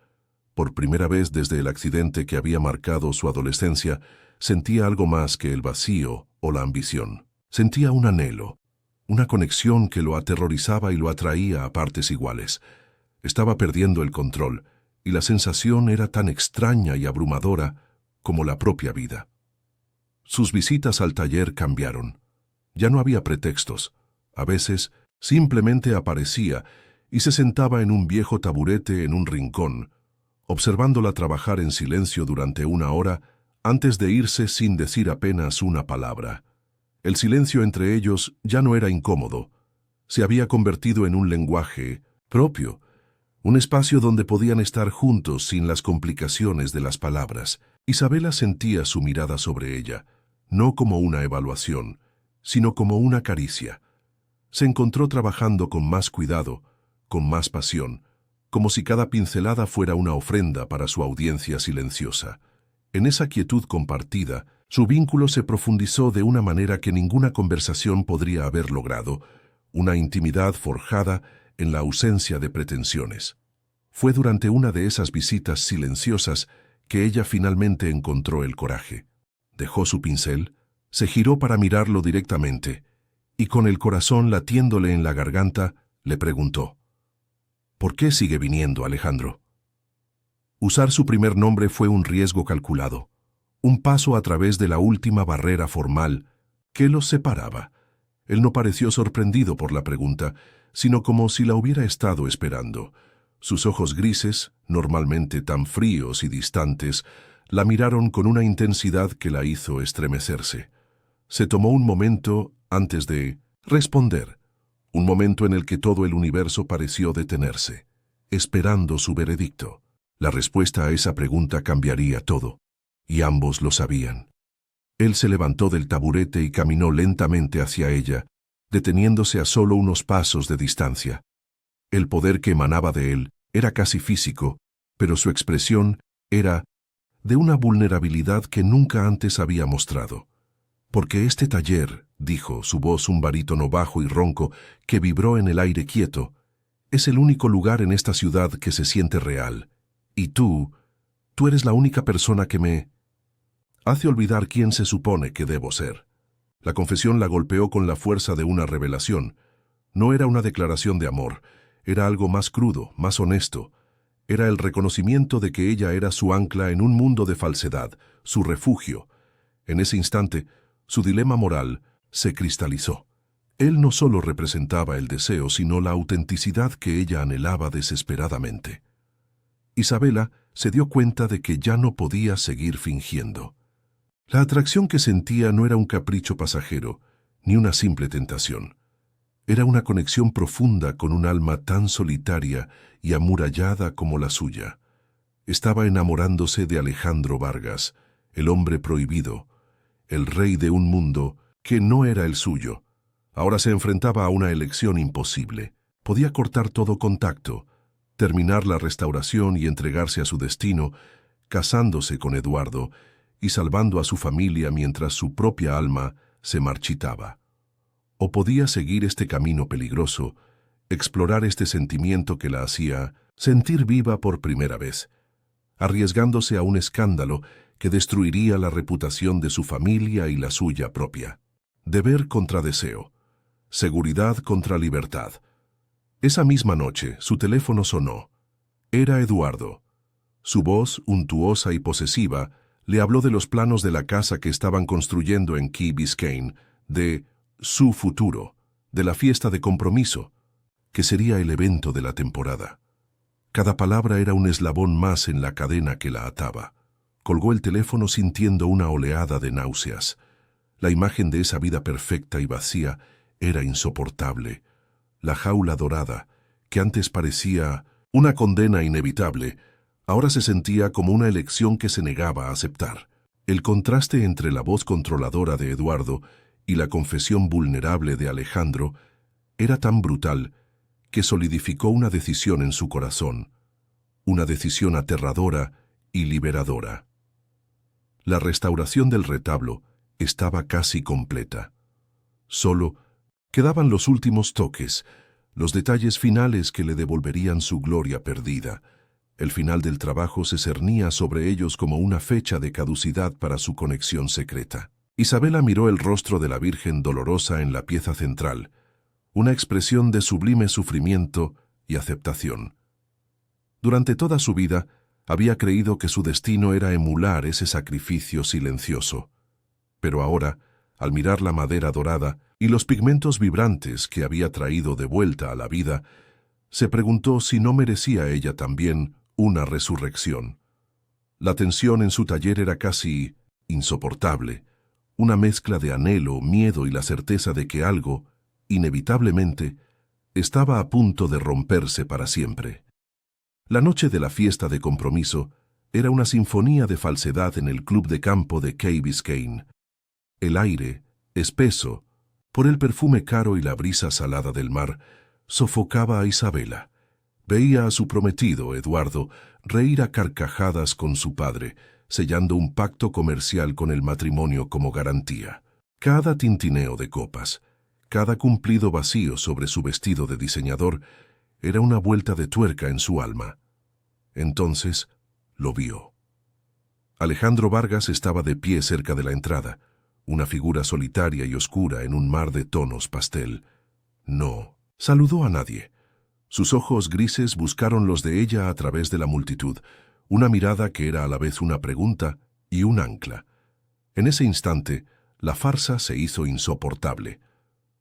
Por primera vez desde el accidente que había marcado su adolescencia, sentía algo más que el vacío o la ambición. Sentía un anhelo, una conexión que lo aterrorizaba y lo atraía a partes iguales. Estaba perdiendo el control, y la sensación era tan extraña y abrumadora como la propia vida. Sus visitas al taller cambiaron. Ya no había pretextos. A veces, simplemente aparecía y se sentaba en un viejo taburete en un rincón, observándola trabajar en silencio durante 1 hora antes de irse sin decir apenas una palabra. El silencio entre ellos ya no era incómodo. Se había convertido en un lenguaje propio, un espacio donde podían estar juntos sin las complicaciones de las palabras. Isabela sentía su mirada sobre ella, no como una evaluación, sino como una caricia. Se encontró trabajando con más cuidado, con más pasión, como si cada pincelada fuera una ofrenda para su audiencia silenciosa. En esa quietud compartida, su vínculo se profundizó de una manera que ninguna conversación podría haber logrado, una intimidad forjada en la ausencia de pretensiones. Fue durante una de esas visitas silenciosas que ella finalmente encontró el coraje. Dejó su pincel, se giró para mirarlo directamente, y con el corazón latiéndole en la garganta, le preguntó: ¿por qué sigue viniendo, Alejandro? Usar su primer nombre fue un riesgo calculado, un paso a través de la última barrera formal que los separaba. Él no pareció sorprendido por la pregunta, sino como si la hubiera estado esperando. Sus ojos grises, normalmente tan fríos y distantes, la miraron con una intensidad que la hizo estremecerse. Se tomó un momento antes de responder, un momento en el que todo el universo pareció detenerse, esperando su veredicto. La respuesta a esa pregunta cambiaría todo, y ambos lo sabían. Él se levantó del taburete y caminó lentamente hacia ella, deteniéndose a solo unos pasos de distancia. El poder que emanaba de él era casi físico, pero su expresión era de una vulnerabilidad que nunca antes había mostrado. Porque este taller, dijo, su voz un barítono bajo y ronco que vibró en el aire quieto, es el único lugar en esta ciudad que se siente real. Y tú eres la única persona que me hace olvidar quién se supone que debo ser. La confesión la golpeó con la fuerza de una revelación. No era una declaración de amor, era algo más crudo, más honesto. Era el reconocimiento de que ella era su ancla en un mundo de falsedad, su refugio. En ese instante, su dilema moral se cristalizó. Él no solo representaba el deseo, sino la autenticidad que ella anhelaba desesperadamente. Isabela se dio cuenta de que ya no podía seguir fingiendo. La atracción que sentía no era un capricho pasajero, ni una simple tentación. Era una conexión profunda con un alma tan solitaria y amurallada como la suya. Estaba enamorándose de Alejandro Vargas, el hombre prohibido, el rey de un mundo que no era el suyo. Ahora se enfrentaba a una elección imposible. Podía cortar todo contacto, terminar la restauración y entregarse a su destino, casándose con Eduardo y salvando a su familia mientras su propia alma se marchitaba. O podía seguir este camino peligroso, explorar este sentimiento que la hacía sentir viva por primera vez, arriesgándose a un escándalo que destruiría la reputación de su familia y la suya propia. Deber contra deseo, seguridad contra libertad. Esa misma noche, su teléfono sonó. Era Eduardo. Su voz, untuosa y posesiva, le habló de los planos de la casa que estaban construyendo en Key Biscayne, de su futuro, de la fiesta de compromiso, que sería el evento de la temporada. Cada palabra era un eslabón más en la cadena que la ataba. Colgó el teléfono sintiendo una oleada de náuseas. La imagen de esa vida perfecta y vacía era insoportable. La jaula dorada, que antes parecía Una condena inevitable, ahora se sentía como una elección que se negaba a aceptar. El contraste entre la voz controladora de Eduardo y la confesión vulnerable de Alejandro era tan brutal que solidificó una decisión en su corazón, una decisión aterradora y liberadora. La restauración del retablo estaba casi completa. Solo quedaban los últimos toques, los detalles finales que le devolverían su gloria perdida. El final del trabajo se cernía sobre ellos como una fecha de caducidad para su conexión secreta. Isabela miró el rostro de la Virgen dolorosa en la pieza central, una expresión de sublime sufrimiento y aceptación. Durante toda su vida, había creído que su destino era emular ese sacrificio silencioso. Pero ahora, al mirar la madera dorada y los pigmentos vibrantes que había traído de vuelta a la vida, se preguntó si no merecía ella también una resurrección. La tensión en su taller era casi insoportable, una mezcla de anhelo, miedo y la certeza de que algo, inevitablemente, estaba a punto de romperse para siempre. La noche de la fiesta de compromiso era una sinfonía de falsedad en el club de campo de Key Biscayne. El aire, espeso, por el perfume caro y la brisa salada del mar, sofocaba a Isabela. Veía a su prometido, Eduardo, reír a carcajadas con su padre, sellando un pacto comercial con el matrimonio como garantía. Cada tintineo de copas, cada cumplido vacío sobre su vestido de diseñador, era una vuelta de tuerca en su alma. Entonces lo vio. Alejandro Vargas estaba de pie cerca de la entrada, una figura solitaria y oscura en un mar de tonos pastel. No saludó a nadie. Sus ojos grises buscaron los de ella a través de la multitud, una mirada que era a la vez una pregunta y un ancla. En ese instante, la farsa se hizo insoportable.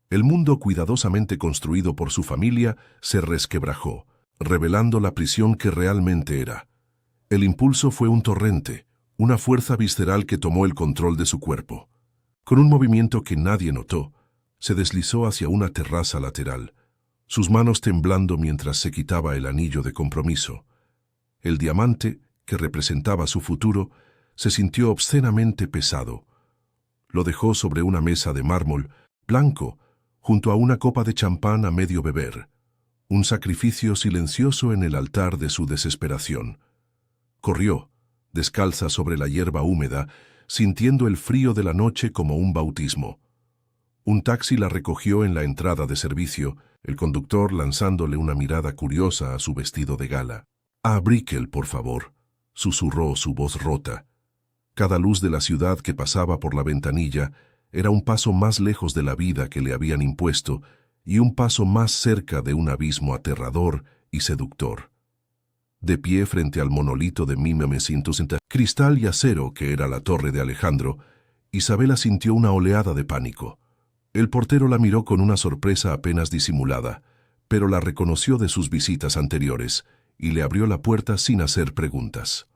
El mundo cuidadosamente construido por su familia se resquebrajó, revelando la prisión que realmente era. El impulso fue un torrente, una fuerza visceral que tomó el control de su cuerpo. Con un movimiento que nadie notó, se deslizó hacia una terraza lateral, sus manos temblando mientras se quitaba el anillo de compromiso. El diamante, que representaba su futuro, se sintió obscenamente pesado. Lo dejó sobre una mesa de mármol, blanco, junto a una copa de champán a medio beber, un sacrificio silencioso en el altar de su desesperación. Corrió, descalza sobre la hierba húmeda, sintiendo el frío de la noche como un bautismo. Un taxi la recogió en la entrada de servicio, el conductor lanzándole una mirada curiosa a su vestido de gala. «A Brickell, por favor», susurró su voz rota. Cada luz de la ciudad que pasaba por la ventanilla era un paso más lejos de la vida que le habían impuesto y un paso más cerca de un abismo aterrador y seductor. De pie frente al monolito de 1960, cristal y acero que era la torre de Alejandro, Isabela sintió una oleada de pánico. El portero la miró con una sorpresa apenas disimulada, pero la reconoció de sus visitas anteriores y le abrió la puerta sin hacer preguntas.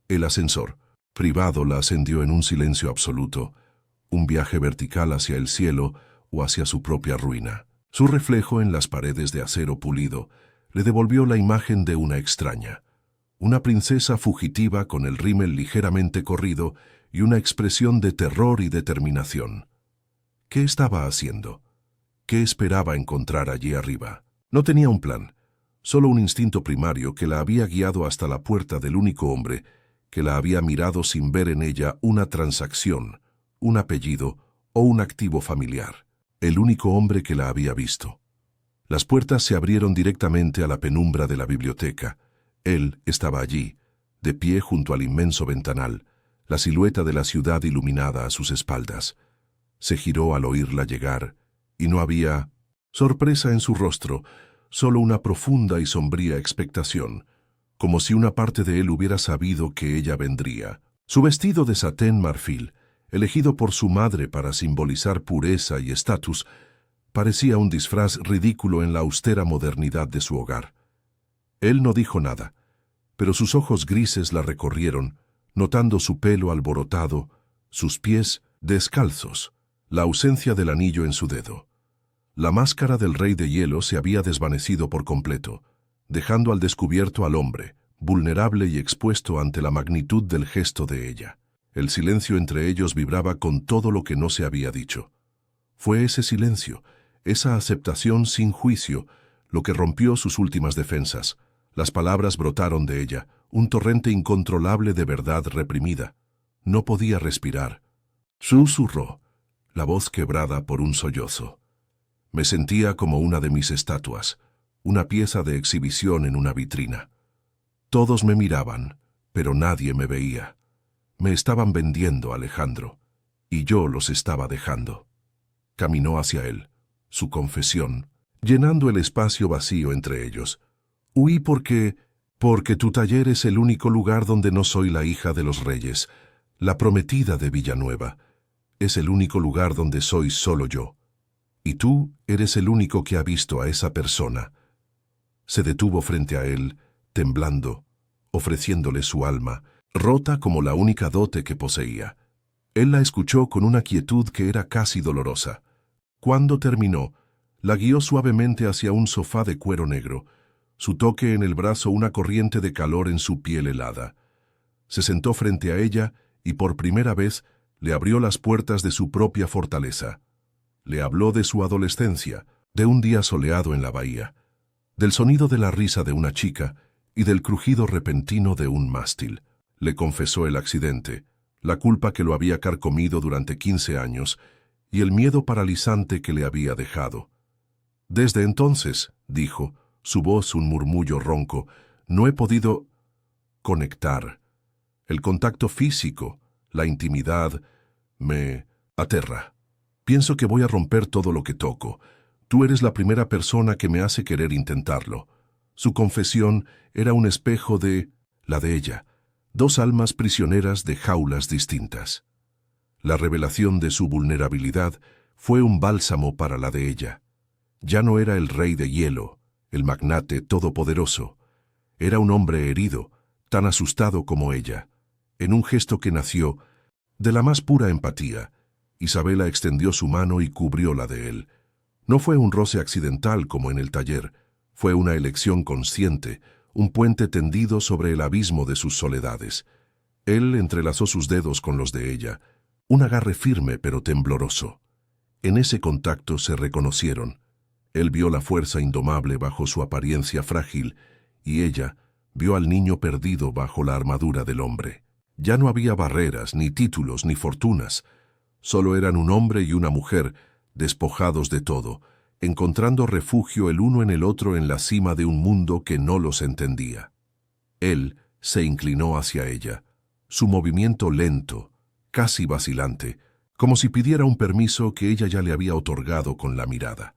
El ascensor privado la ascendió en un silencio absoluto, un viaje vertical hacia el cielo o hacia su propia ruina. Su reflejo en las paredes de acero pulido le devolvió la imagen de una extraña, una princesa fugitiva con el rímel ligeramente corrido y una expresión de terror y determinación. ¿Qué estaba haciendo? ¿Qué esperaba encontrar allí arriba? No tenía un plan, solo un instinto primario que la había guiado hasta la puerta del único hombre que la había mirado sin ver en ella una transacción, un apellido o un activo familiar. El único hombre que la había visto. Las puertas se abrieron directamente a la penumbra de la biblioteca. Él estaba allí, de pie junto al inmenso ventanal, la silueta de la ciudad iluminada a sus espaldas. Se giró al oírla llegar, y no había sorpresa en su rostro, solo una profunda y sombría expectación, como si una parte de él hubiera sabido que ella vendría. Su vestido de satén marfil, elegido por su madre para simbolizar pureza y estatus, parecía un disfraz ridículo en la austera modernidad de su hogar. Él no dijo nada, pero sus ojos grises la recorrieron, notando su pelo alborotado, sus pies descalzos, la ausencia del anillo en su dedo. La máscara del rey de hielo se había desvanecido por completo, dejando al descubierto al hombre, vulnerable y expuesto ante la magnitud del gesto de ella. El silencio entre ellos vibraba con todo lo que no se había dicho. Fue ese silencio, esa aceptación sin juicio, lo que rompió sus últimas defensas. Las palabras brotaron de ella, un torrente incontrolable de verdad reprimida. No podía respirar. Susurró, la voz quebrada por un sollozo. Me sentía como una de mis estatuas, una pieza de exhibición en una vitrina. Todos me miraban, pero nadie me veía. Me estaban vendiendo, Alejandro, y yo los estaba dejando. Caminó hacia él, su confesión, llenando el espacio vacío entre ellos. Huí porque tu taller es el único lugar donde no soy la hija de los reyes, la prometida de Villanueva. Es el único lugar donde soy solo yo. Y tú eres el único que ha visto a esa persona. Se detuvo frente a él, temblando, ofreciéndole su alma, rota como la única dote que poseía. Él la escuchó con una quietud que era casi dolorosa. Cuando terminó, la guió suavemente hacia un sofá de cuero negro, su toque en el brazo una corriente de calor en su piel helada. Se sentó frente a ella y por primera vez le abrió las puertas de su propia fortaleza. Le habló de su adolescencia, de un día soleado en la bahía, del sonido de la risa de una chica y del crujido repentino de un mástil. Le confesó el accidente, la culpa que lo había carcomido durante 15 años y el miedo paralizante que le había dejado. Desde entonces, dijo, su voz un murmullo ronco, no he podido conectar. El contacto físico, la intimidad, me aterra. Pienso que voy a romper todo lo que toco. Tú eres la primera persona que me hace querer intentarlo. Su confesión era un espejo de la de ella, dos almas prisioneras de jaulas distintas. La revelación de su vulnerabilidad fue un bálsamo para la de ella. Ya no era el rey de hielo, el magnate todopoderoso. Era un hombre herido, tan asustado como ella. En un gesto que nació de la más pura empatía, Isabela extendió su mano y cubrió la de él. No fue un roce accidental como en el taller, fue una elección consciente, un puente tendido sobre el abismo de sus soledades. Él entrelazó sus dedos con los de ella, un agarre firme pero tembloroso. En ese contacto se reconocieron. Él vio la fuerza indomable bajo su apariencia frágil, y ella vio al niño perdido bajo la armadura del hombre. Ya no había barreras, ni títulos, ni fortunas. Solo eran un hombre y una mujer, despojados de todo, encontrando refugio el uno en el otro en la cima de un mundo que no los entendía. Él se inclinó hacia ella, su movimiento lento, casi vacilante, como si pidiera un permiso que ella ya le había otorgado con la mirada.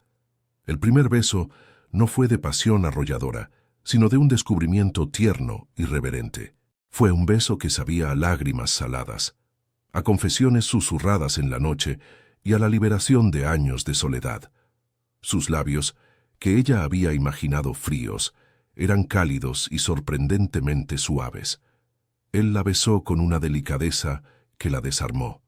El primer beso no fue de pasión arrolladora, sino de un descubrimiento tierno y reverente. Fue un beso que sabía a lágrimas saladas, a confesiones susurradas en la noche y a la liberación de años de soledad. Sus labios, que ella había imaginado fríos, eran cálidos y sorprendentemente suaves. Él la besó con una delicadeza que la desarmó,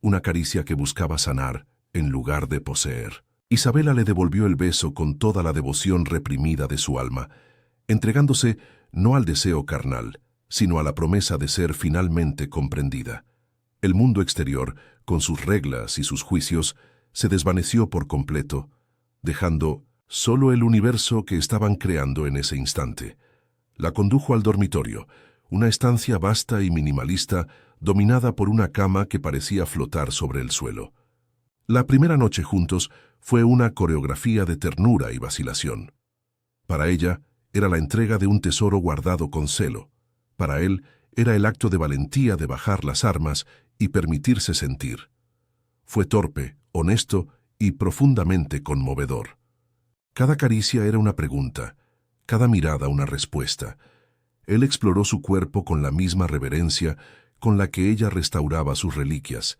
una caricia que buscaba sanar en lugar de poseer. Isabela le devolvió el beso con toda la devoción reprimida de su alma, entregándose no al deseo carnal, sino a la promesa de ser finalmente comprendida. El mundo exterior, con sus reglas y sus juicios, se desvaneció por completo, dejando solo el universo que estaban creando en ese instante. La condujo al dormitorio, una estancia vasta y minimalista, dominada por una cama que parecía flotar sobre el suelo. La primera noche juntos fue una coreografía de ternura y vacilación. Para ella era la entrega de un tesoro guardado con celo. Para él era el acto de valentía de bajar las armas y permitirse sentir. Fue torpe, honesto y profundamente conmovedor. Cada caricia era una pregunta, cada mirada una respuesta. Él exploró su cuerpo con la misma reverencia con la que ella restauraba sus reliquias,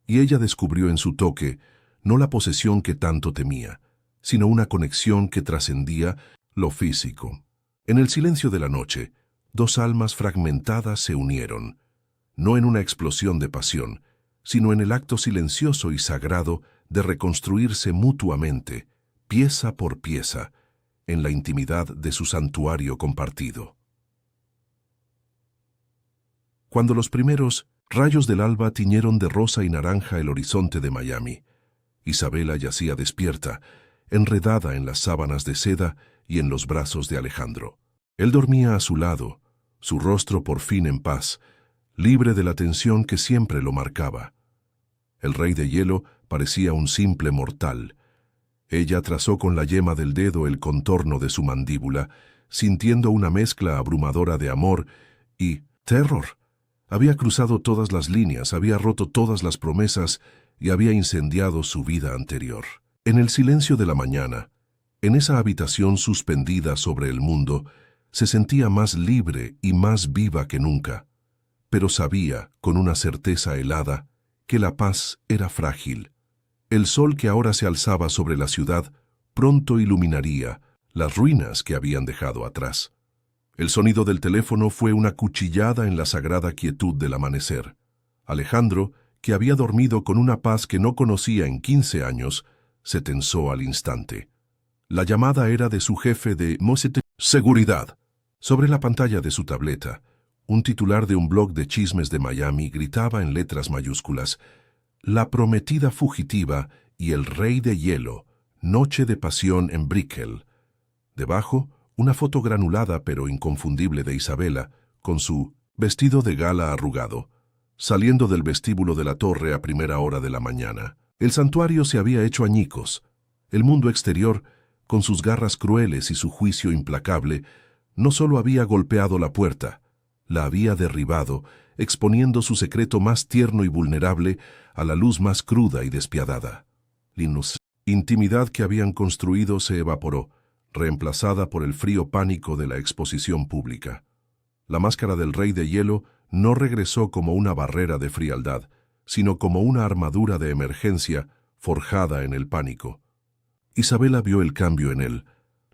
y ella descubrió en su toque no la posesión que tanto temía, sino una conexión que trascendía lo físico. En el silencio de la noche, dos almas fragmentadas se unieron, no en una explosión de pasión, sino en el acto silencioso y sagrado de reconstruirse mutuamente, pieza por pieza, en la intimidad de su santuario compartido. Cuando los primeros rayos del alba tiñeron de rosa y naranja el horizonte de Miami, Isabela yacía despierta, enredada en las sábanas de seda y en los brazos de Alejandro. Él dormía a su lado, su rostro por fin en paz, libre de la tensión que siempre lo marcaba. El rey de hielo parecía un simple mortal. Ella trazó con la yema del dedo el contorno de su mandíbula, sintiendo una mezcla abrumadora de amor y terror. Había cruzado todas las líneas, había roto todas las promesas y había incendiado su vida anterior. En el silencio de la mañana, en esa habitación suspendida sobre el mundo, se sentía más libre y más viva que nunca, pero sabía, con una certeza helada, que la paz era frágil. El sol que ahora se alzaba sobre la ciudad pronto iluminaría las ruinas que habían dejado atrás. El sonido del teléfono fue una cuchillada en la sagrada quietud del amanecer. Alejandro, que había dormido con una paz que no conocía en 15 años, se tensó al instante. La llamada era de su jefe de seguridad. Sobre la pantalla de su tableta, un titular de un blog de chismes de Miami gritaba en letras mayúsculas: «La prometida fugitiva y el rey de hielo, noche de pasión en Brickell». Debajo, una foto granulada pero inconfundible de Isabela, con su vestido de gala arrugado, saliendo del vestíbulo de la torre a primera hora de la mañana. El santuario se había hecho añicos. El mundo exterior, con sus garras crueles y su juicio implacable, no solo había golpeado la puerta, la había derribado, exponiendo su secreto más tierno y vulnerable a la luz más cruda y despiadada. La intimidad que habían construido se evaporó, reemplazada por el frío pánico de la exposición pública. La máscara del rey de hielo no regresó como una barrera de frialdad, sino como una armadura de emergencia forjada en el pánico. Isabela vio el cambio en él,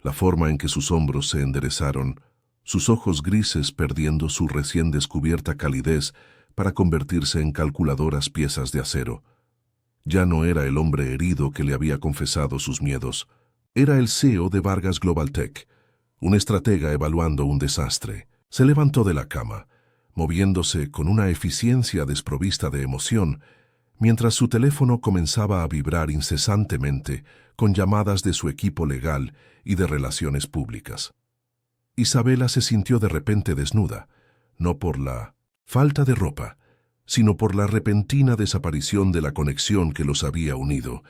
la forma en que sus hombros se enderezaron, sus ojos grises perdiendo su recién descubierta calidez para convertirse en calculadoras piezas de acero. Ya no era el hombre herido que le había confesado sus miedos. Era el CEO de Vargas Global Tech, un estratega evaluando un desastre. Se levantó de la cama, moviéndose con una eficiencia desprovista de emoción, mientras su teléfono comenzaba a vibrar incesantemente con llamadas de su equipo legal y de relaciones públicas. Isabela se sintió de repente desnuda, no por la falta de ropa, sino por la repentina desaparición de la conexión que los había unido.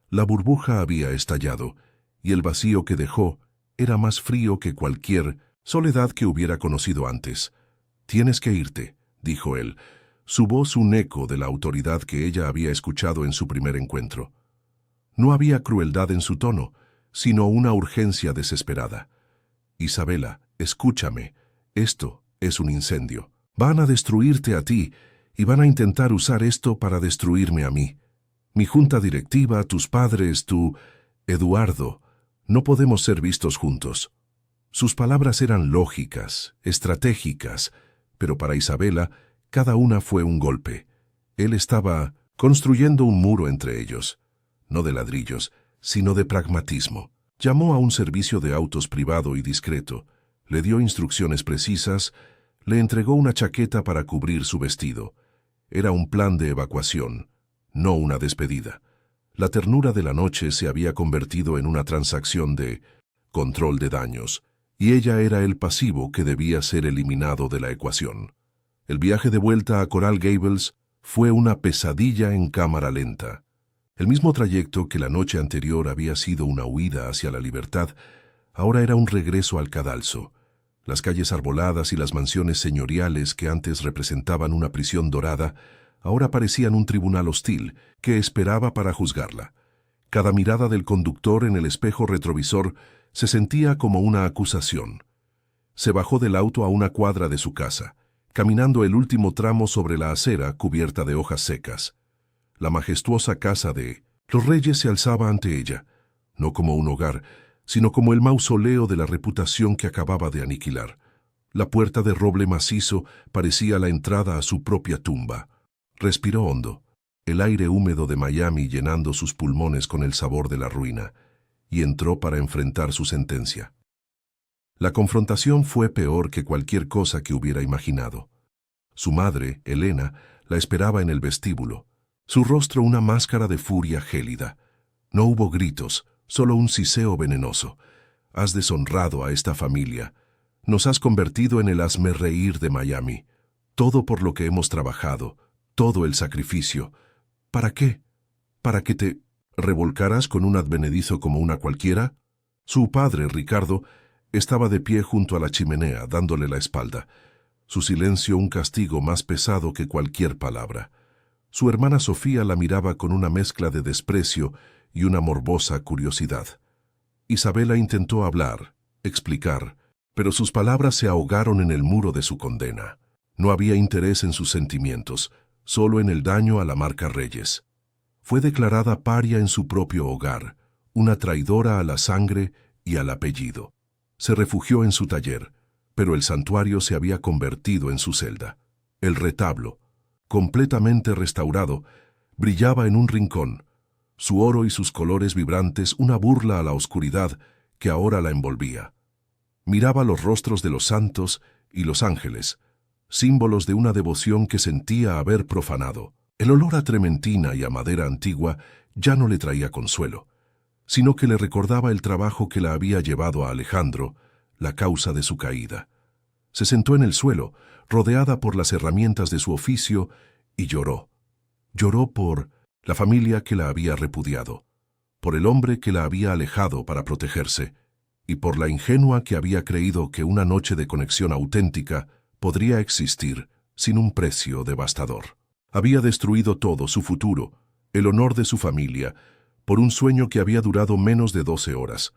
La burbuja había estallado, y el vacío que dejó era más frío que cualquier soledad que hubiera conocido antes. «Tienes que irte», dijo él, su voz un eco de la autoridad que ella había escuchado en su primer encuentro. No había crueldad en su tono, sino una urgencia desesperada. «Isabela, escúchame, esto es un incendio. Van a destruirte a ti y van a intentar usar esto para destruirme a mí. Mi junta directiva, tus padres, Eduardo, no podemos ser vistos juntos». Sus palabras eran lógicas, estratégicas, pero para Isabela cada una fue un golpe. Él estaba construyendo un muro entre ellos, no de ladrillos, sino de pragmatismo. Llamó a un servicio de autos privado y discreto, le dio instrucciones precisas, le entregó una chaqueta para cubrir su vestido. Era un plan de evacuación, no una despedida. La ternura de la noche se había convertido en una transacción de control de daños, y ella era el pasivo que debía ser eliminado de la ecuación. El viaje de vuelta a Coral Gables fue una pesadilla en cámara lenta. El mismo trayecto que la noche anterior había sido una huida hacia la libertad, ahora era un regreso al cadalso. Las calles arboladas y las mansiones señoriales que antes representaban una prisión dorada, ahora parecían un tribunal hostil que esperaba para juzgarla. Cada mirada del conductor en el espejo retrovisor se sentía como una acusación. Se bajó del auto a una cuadra de su casa, caminando el último tramo sobre la acera cubierta de hojas secas. La majestuosa casa de los reyes se alzaba ante ella, no como un hogar, sino como el mausoleo de la reputación que acababa de aniquilar. La puerta de roble macizo parecía la entrada a su propia tumba. Respiró hondo, el aire húmedo de Miami llenando sus pulmones con el sabor de la ruina. y entró para enfrentar su sentencia. La confrontación fue peor que cualquier cosa que hubiera imaginado. Su madre, Elena, la esperaba en el vestíbulo. Su rostro una máscara de furia gélida. No hubo gritos, solo un siseo venenoso. Has deshonrado a esta familia. Nos has convertido en el hazmerreír de Miami. Todo por lo que hemos trabajado, todo el sacrificio. ¿Para qué? ¿Para que te revolcaras con un advenedizo como una cualquiera? Su padre, Ricardo, estaba de pie junto a la chimenea, dándole la espalda. Su silencio un castigo más pesado que cualquier palabra. Su hermana Sofía la miraba con una mezcla de desprecio y una morbosa curiosidad. Isabela intentó hablar, explicar, pero sus palabras se ahogaron en el muro de su condena. No había interés en sus sentimientos, solo en el daño a la marca Reyes. Fue declarada paria en su propio hogar, una traidora a la sangre y al apellido. Se refugió en su taller, pero el santuario se había convertido en su celda. El retablo, completamente restaurado, brillaba en un rincón, su oro y sus colores vibrantes una burla a la oscuridad que ahora la envolvía. Miraba los rostros de los santos y los ángeles, símbolos de una devoción que sentía haber profanado. El olor a trementina y a madera antigua ya no le traía consuelo, sino que le recordaba el trabajo que la había llevado a Alejandro, la causa de su caída. Se sentó en el suelo, rodeada por las herramientas de su oficio, y lloró. Lloró por la familia que la había repudiado, por el hombre que la había alejado para protegerse, y por la ingenua que había creído que una noche de conexión auténtica podría existir sin un precio devastador. Había destruido todo, su futuro, el honor de su familia, por un sueño que había durado menos de 12 horas.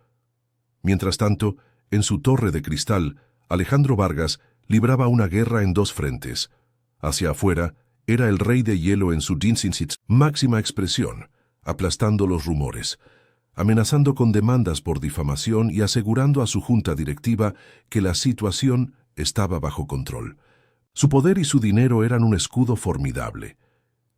Mientras tanto, en su torre de cristal, Alejandro Vargas libraba una guerra en dos frentes. Hacia afuera, era el rey de hielo en su Dinsinsitz máxima expresión, aplastando los rumores, amenazando con demandas por difamación y asegurando a su junta directiva que la situación estaba bajo control. Su poder y su dinero eran un escudo formidable,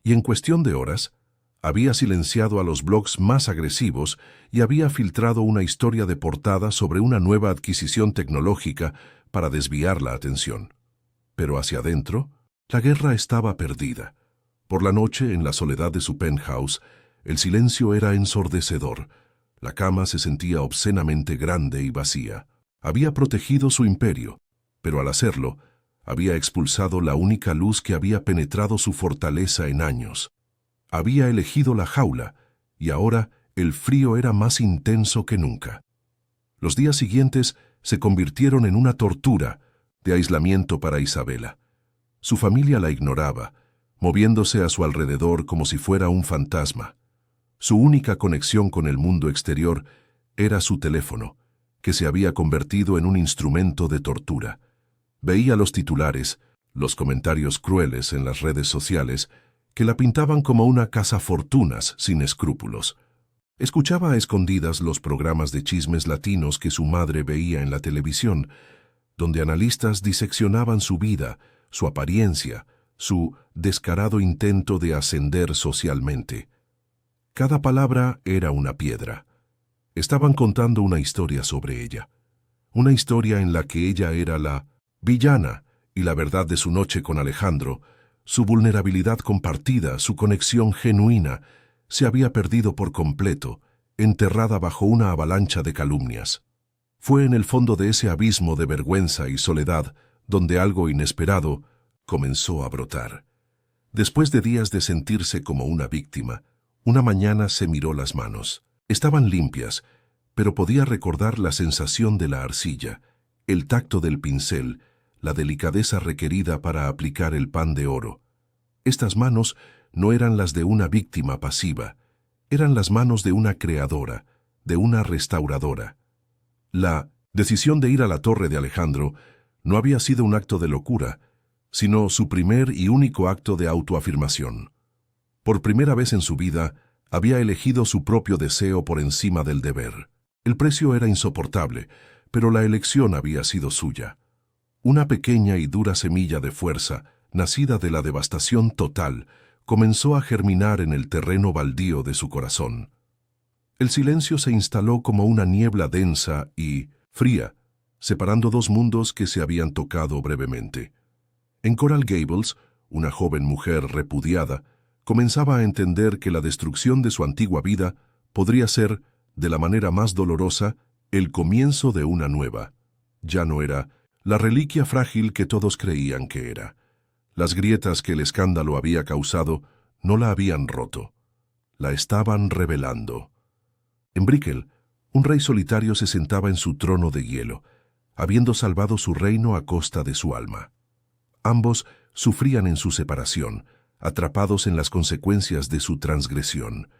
y en cuestión de horas, había silenciado a los blogs más agresivos y había filtrado una historia de portada sobre una nueva adquisición tecnológica para desviar la atención. Pero hacia adentro, la guerra estaba perdida. Por la noche, en la soledad de su penthouse, el silencio era ensordecedor. La cama se sentía obscenamente grande y vacía. Había protegido su imperio, pero al hacerlo, había expulsado la única luz que había penetrado su fortaleza en años. Había elegido la jaula, y ahora el frío era más intenso que nunca. Los días siguientes se convirtieron en una tortura de aislamiento para Isabela. Su familia la ignoraba, moviéndose a su alrededor como si fuera un fantasma. Su única conexión con el mundo exterior era su teléfono, que se había convertido en un instrumento de tortura. Veía los titulares, los comentarios crueles en las redes sociales, que la pintaban como una cazafortunas sin escrúpulos. Escuchaba a escondidas los programas de chismes latinos que su madre veía en la televisión, donde analistas diseccionaban su vida, su apariencia, su descarado intento de ascender socialmente. Cada palabra era una piedra. Estaban contando una historia sobre ella. Una historia en la que ella era la villana y la verdad de su noche con Alejandro, su vulnerabilidad compartida, su conexión genuina, se había perdido por completo, enterrada bajo una avalancha de calumnias. Fue en el fondo de ese abismo de vergüenza y soledad donde algo inesperado comenzó a brotar. Después de días de sentirse como una víctima, una mañana se miró las manos. Estaban limpias, pero podía recordar la sensación de la arcilla, el tacto del pincel, la delicadeza requerida para aplicar el pan de oro. Estas manos no eran las de una víctima pasiva, eran las manos de una creadora, de una restauradora. La decisión de ir a la torre de Alejandro no había sido un acto de locura, sino su primer y único acto de autoafirmación. Por primera vez en su vida, había elegido su propio deseo por encima del deber. El precio era insoportable, pero la elección había sido suya. Una pequeña y dura semilla de fuerza, nacida de la devastación total, comenzó a germinar en el terreno baldío de su corazón. El silencio se instaló como una niebla densa y fría, separando dos mundos que se habían tocado brevemente. En Coral Gables, una joven mujer repudiada comenzaba a entender que la destrucción de su antigua vida podría ser, de la manera más dolorosa, el comienzo de una nueva. Ya no era la reliquia frágil que todos creían que era. Las grietas que el escándalo había causado no la habían roto. La estaban revelando. En Brickell, un rey solitario se sentaba en su trono de hielo, habiendo salvado su reino a costa de su alma. Ambos sufrían en su separación, atrapados en las consecuencias de su transgresión.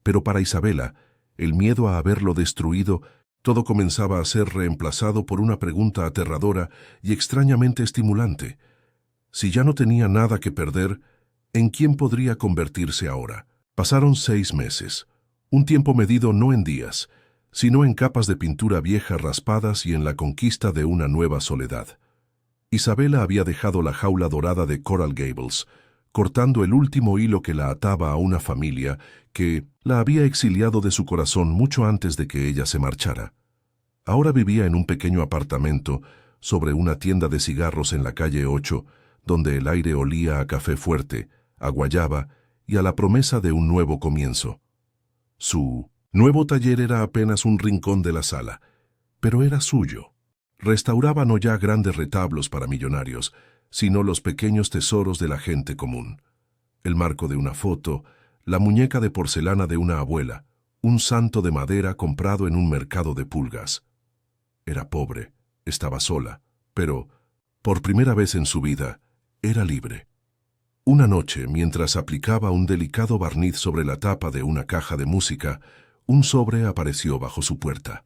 Pero para Isabela, el miedo a haberlo destruido, todo comenzaba a ser reemplazado por una pregunta aterradora y extrañamente estimulante. Si ya no tenía nada que perder, ¿en quién podría convertirse ahora? Pasaron 6 meses, un tiempo medido no en días, sino en capas de pintura vieja raspadas y en la conquista de una nueva soledad. Isabela había dejado la jaula dorada de Coral Gables, cortando el último hilo que la ataba a una familia que la había exiliado de su corazón mucho antes de que ella se marchara. Ahora vivía en un pequeño apartamento sobre una tienda de cigarros en la calle 8, donde el aire olía a café fuerte, a guayaba y a la promesa de un nuevo comienzo. Su nuevo taller era apenas un rincón de la sala, pero era suyo. Restauraba no ya grandes retablos para millonarios, sino los pequeños tesoros de la gente común. El marco de una foto, la muñeca de porcelana de una abuela, un santo de madera comprado en un mercado de pulgas. Era pobre, estaba sola, pero, por primera vez en su vida, era libre. Una noche, mientras aplicaba un delicado barniz sobre la tapa de una caja de música, un sobre apareció bajo su puerta.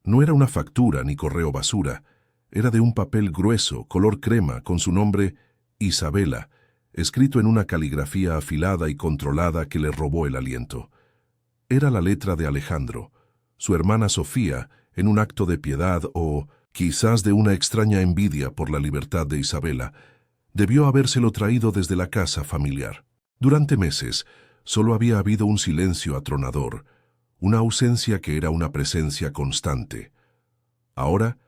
No era una factura ni correo basura, era de un papel grueso, color crema, con su nombre Isabela, escrito en una caligrafía afilada y controlada que le robó el aliento. Era la letra de Alejandro, su hermana Sofía, en un acto de piedad o, quizás de una extraña envidia por la libertad de Isabela, debió habérselo traído desde la casa familiar. Durante meses, solo había habido un silencio atronador, una ausencia que era una presencia constante. Ahora,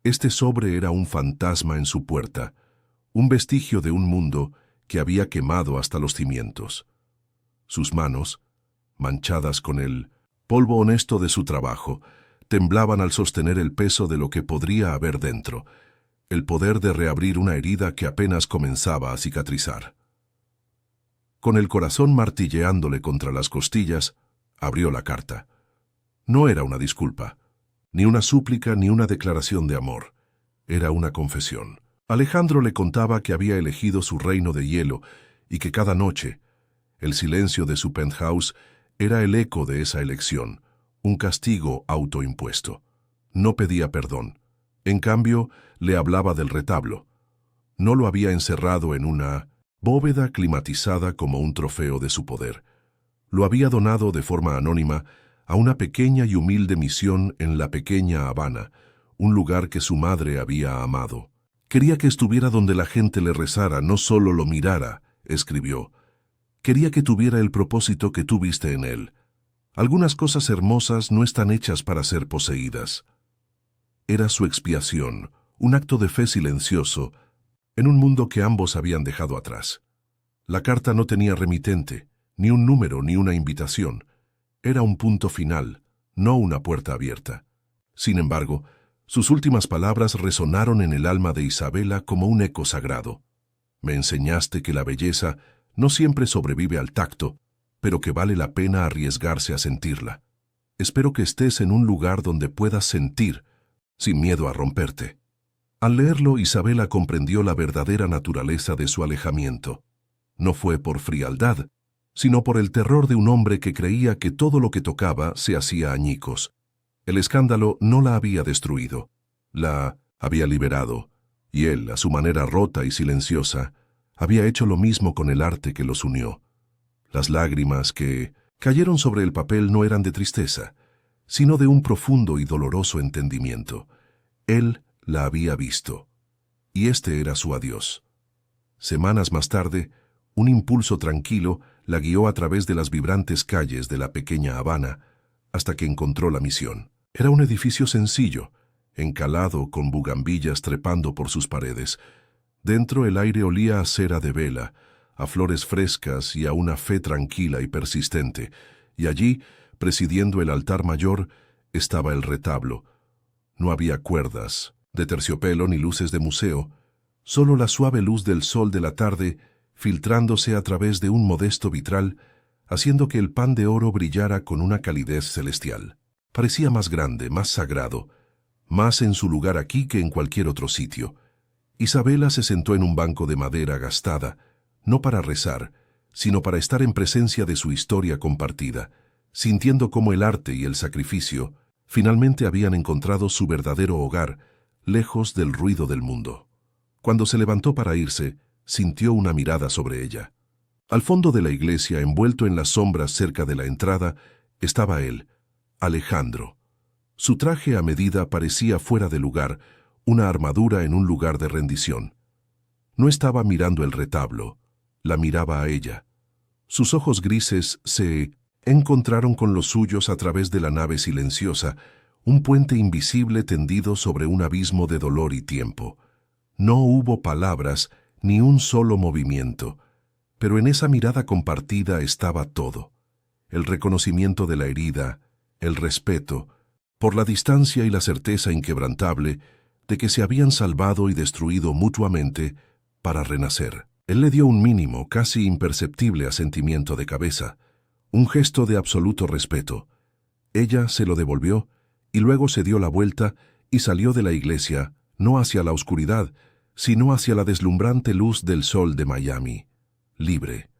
este sobre era un fantasma en su puerta, un vestigio de un mundo que había quemado hasta los cimientos. Sus manos, manchadas con el polvo honesto de su trabajo, temblaban al sostener el peso de lo que podría haber dentro, el poder de reabrir una herida que apenas comenzaba a cicatrizar. Con el corazón martilleándole contra las costillas, abrió la carta. No era una disculpa, ni una súplica ni una declaración de amor. Era una confesión. Alejandro le contaba que había elegido su reino de hielo y que cada noche, el silencio de su penthouse era el eco de esa elección, un castigo autoimpuesto. No pedía perdón. En cambio, le hablaba del retablo. No lo había encerrado en una bóveda climatizada como un trofeo de su poder. Lo había donado de forma anónima a una pequeña y humilde misión en la pequeña Habana, un lugar que su madre había amado. Quería que estuviera donde la gente le rezara, no solo lo mirara, escribió. Quería que tuviera el propósito que tú viste en él. Algunas cosas hermosas no están hechas para ser poseídas. Era su expiación, un acto de fe silencioso, en un mundo que ambos habían dejado atrás. La carta no tenía remitente, ni un número ni una invitación. Era un punto final, no una puerta abierta. Sin embargo, sus últimas palabras resonaron en el alma de Isabela como un eco sagrado. Me enseñaste que la belleza no siempre sobrevive al tacto, pero que vale la pena arriesgarse a sentirla. Espero que estés en un lugar donde puedas sentir, sin miedo a romperte. Al leerlo, Isabela comprendió la verdadera naturaleza de su alejamiento. No fue por frialdad, sino por el terror de un hombre que creía que todo lo que tocaba se hacía añicos. El escándalo no la había destruido, la había liberado, y él, a su manera rota y silenciosa, había hecho lo mismo con el arte que los unió. Las lágrimas que cayeron sobre el papel no eran de tristeza, sino de un profundo y doloroso entendimiento. Él la había visto, y este era su adiós. Semanas más tarde, un impulso tranquilo la guió a través de las vibrantes calles de la pequeña Habana, hasta que encontró la misión. Era un edificio sencillo, encalado con bugambillas trepando por sus paredes. Dentro el aire olía a cera de vela, a flores frescas y a una fe tranquila y persistente, y allí, presidiendo el altar mayor, estaba el retablo. No había cuerdas, de terciopelo ni luces de museo, solo la suave luz del sol de la tarde filtrándose a través de un modesto vitral, haciendo que el pan de oro brillara con una calidez celestial. Parecía más grande, más sagrado, más en su lugar aquí que en cualquier otro sitio. Isabela se sentó en un banco de madera gastada, no para rezar, sino para estar en presencia de su historia compartida, sintiendo cómo el arte y el sacrificio finalmente habían encontrado su verdadero hogar, lejos del ruido del mundo. Cuando se levantó para irse, sintió una mirada sobre ella. Al fondo de la iglesia, envuelto en las sombras cerca de la entrada, estaba él, Alejandro. Su traje a medida parecía fuera de lugar, una armadura en un lugar de rendición. No estaba mirando el retablo, la miraba a ella. Sus ojos grises se encontraron con los suyos a través de la nave silenciosa, un puente invisible tendido sobre un abismo de dolor y tiempo. No hubo palabras, ni un solo movimiento, pero en esa mirada compartida estaba todo. El reconocimiento de la herida, el respeto, por la distancia y la certeza inquebrantable de que se habían salvado y destruido mutuamente para renacer. Él le dio un mínimo, casi imperceptible asentimiento de cabeza, un gesto de absoluto respeto. Ella se lo devolvió y luego se dio la vuelta y salió de la iglesia, no hacia la oscuridad, sino hacia la deslumbrante luz del sol de Miami, libre.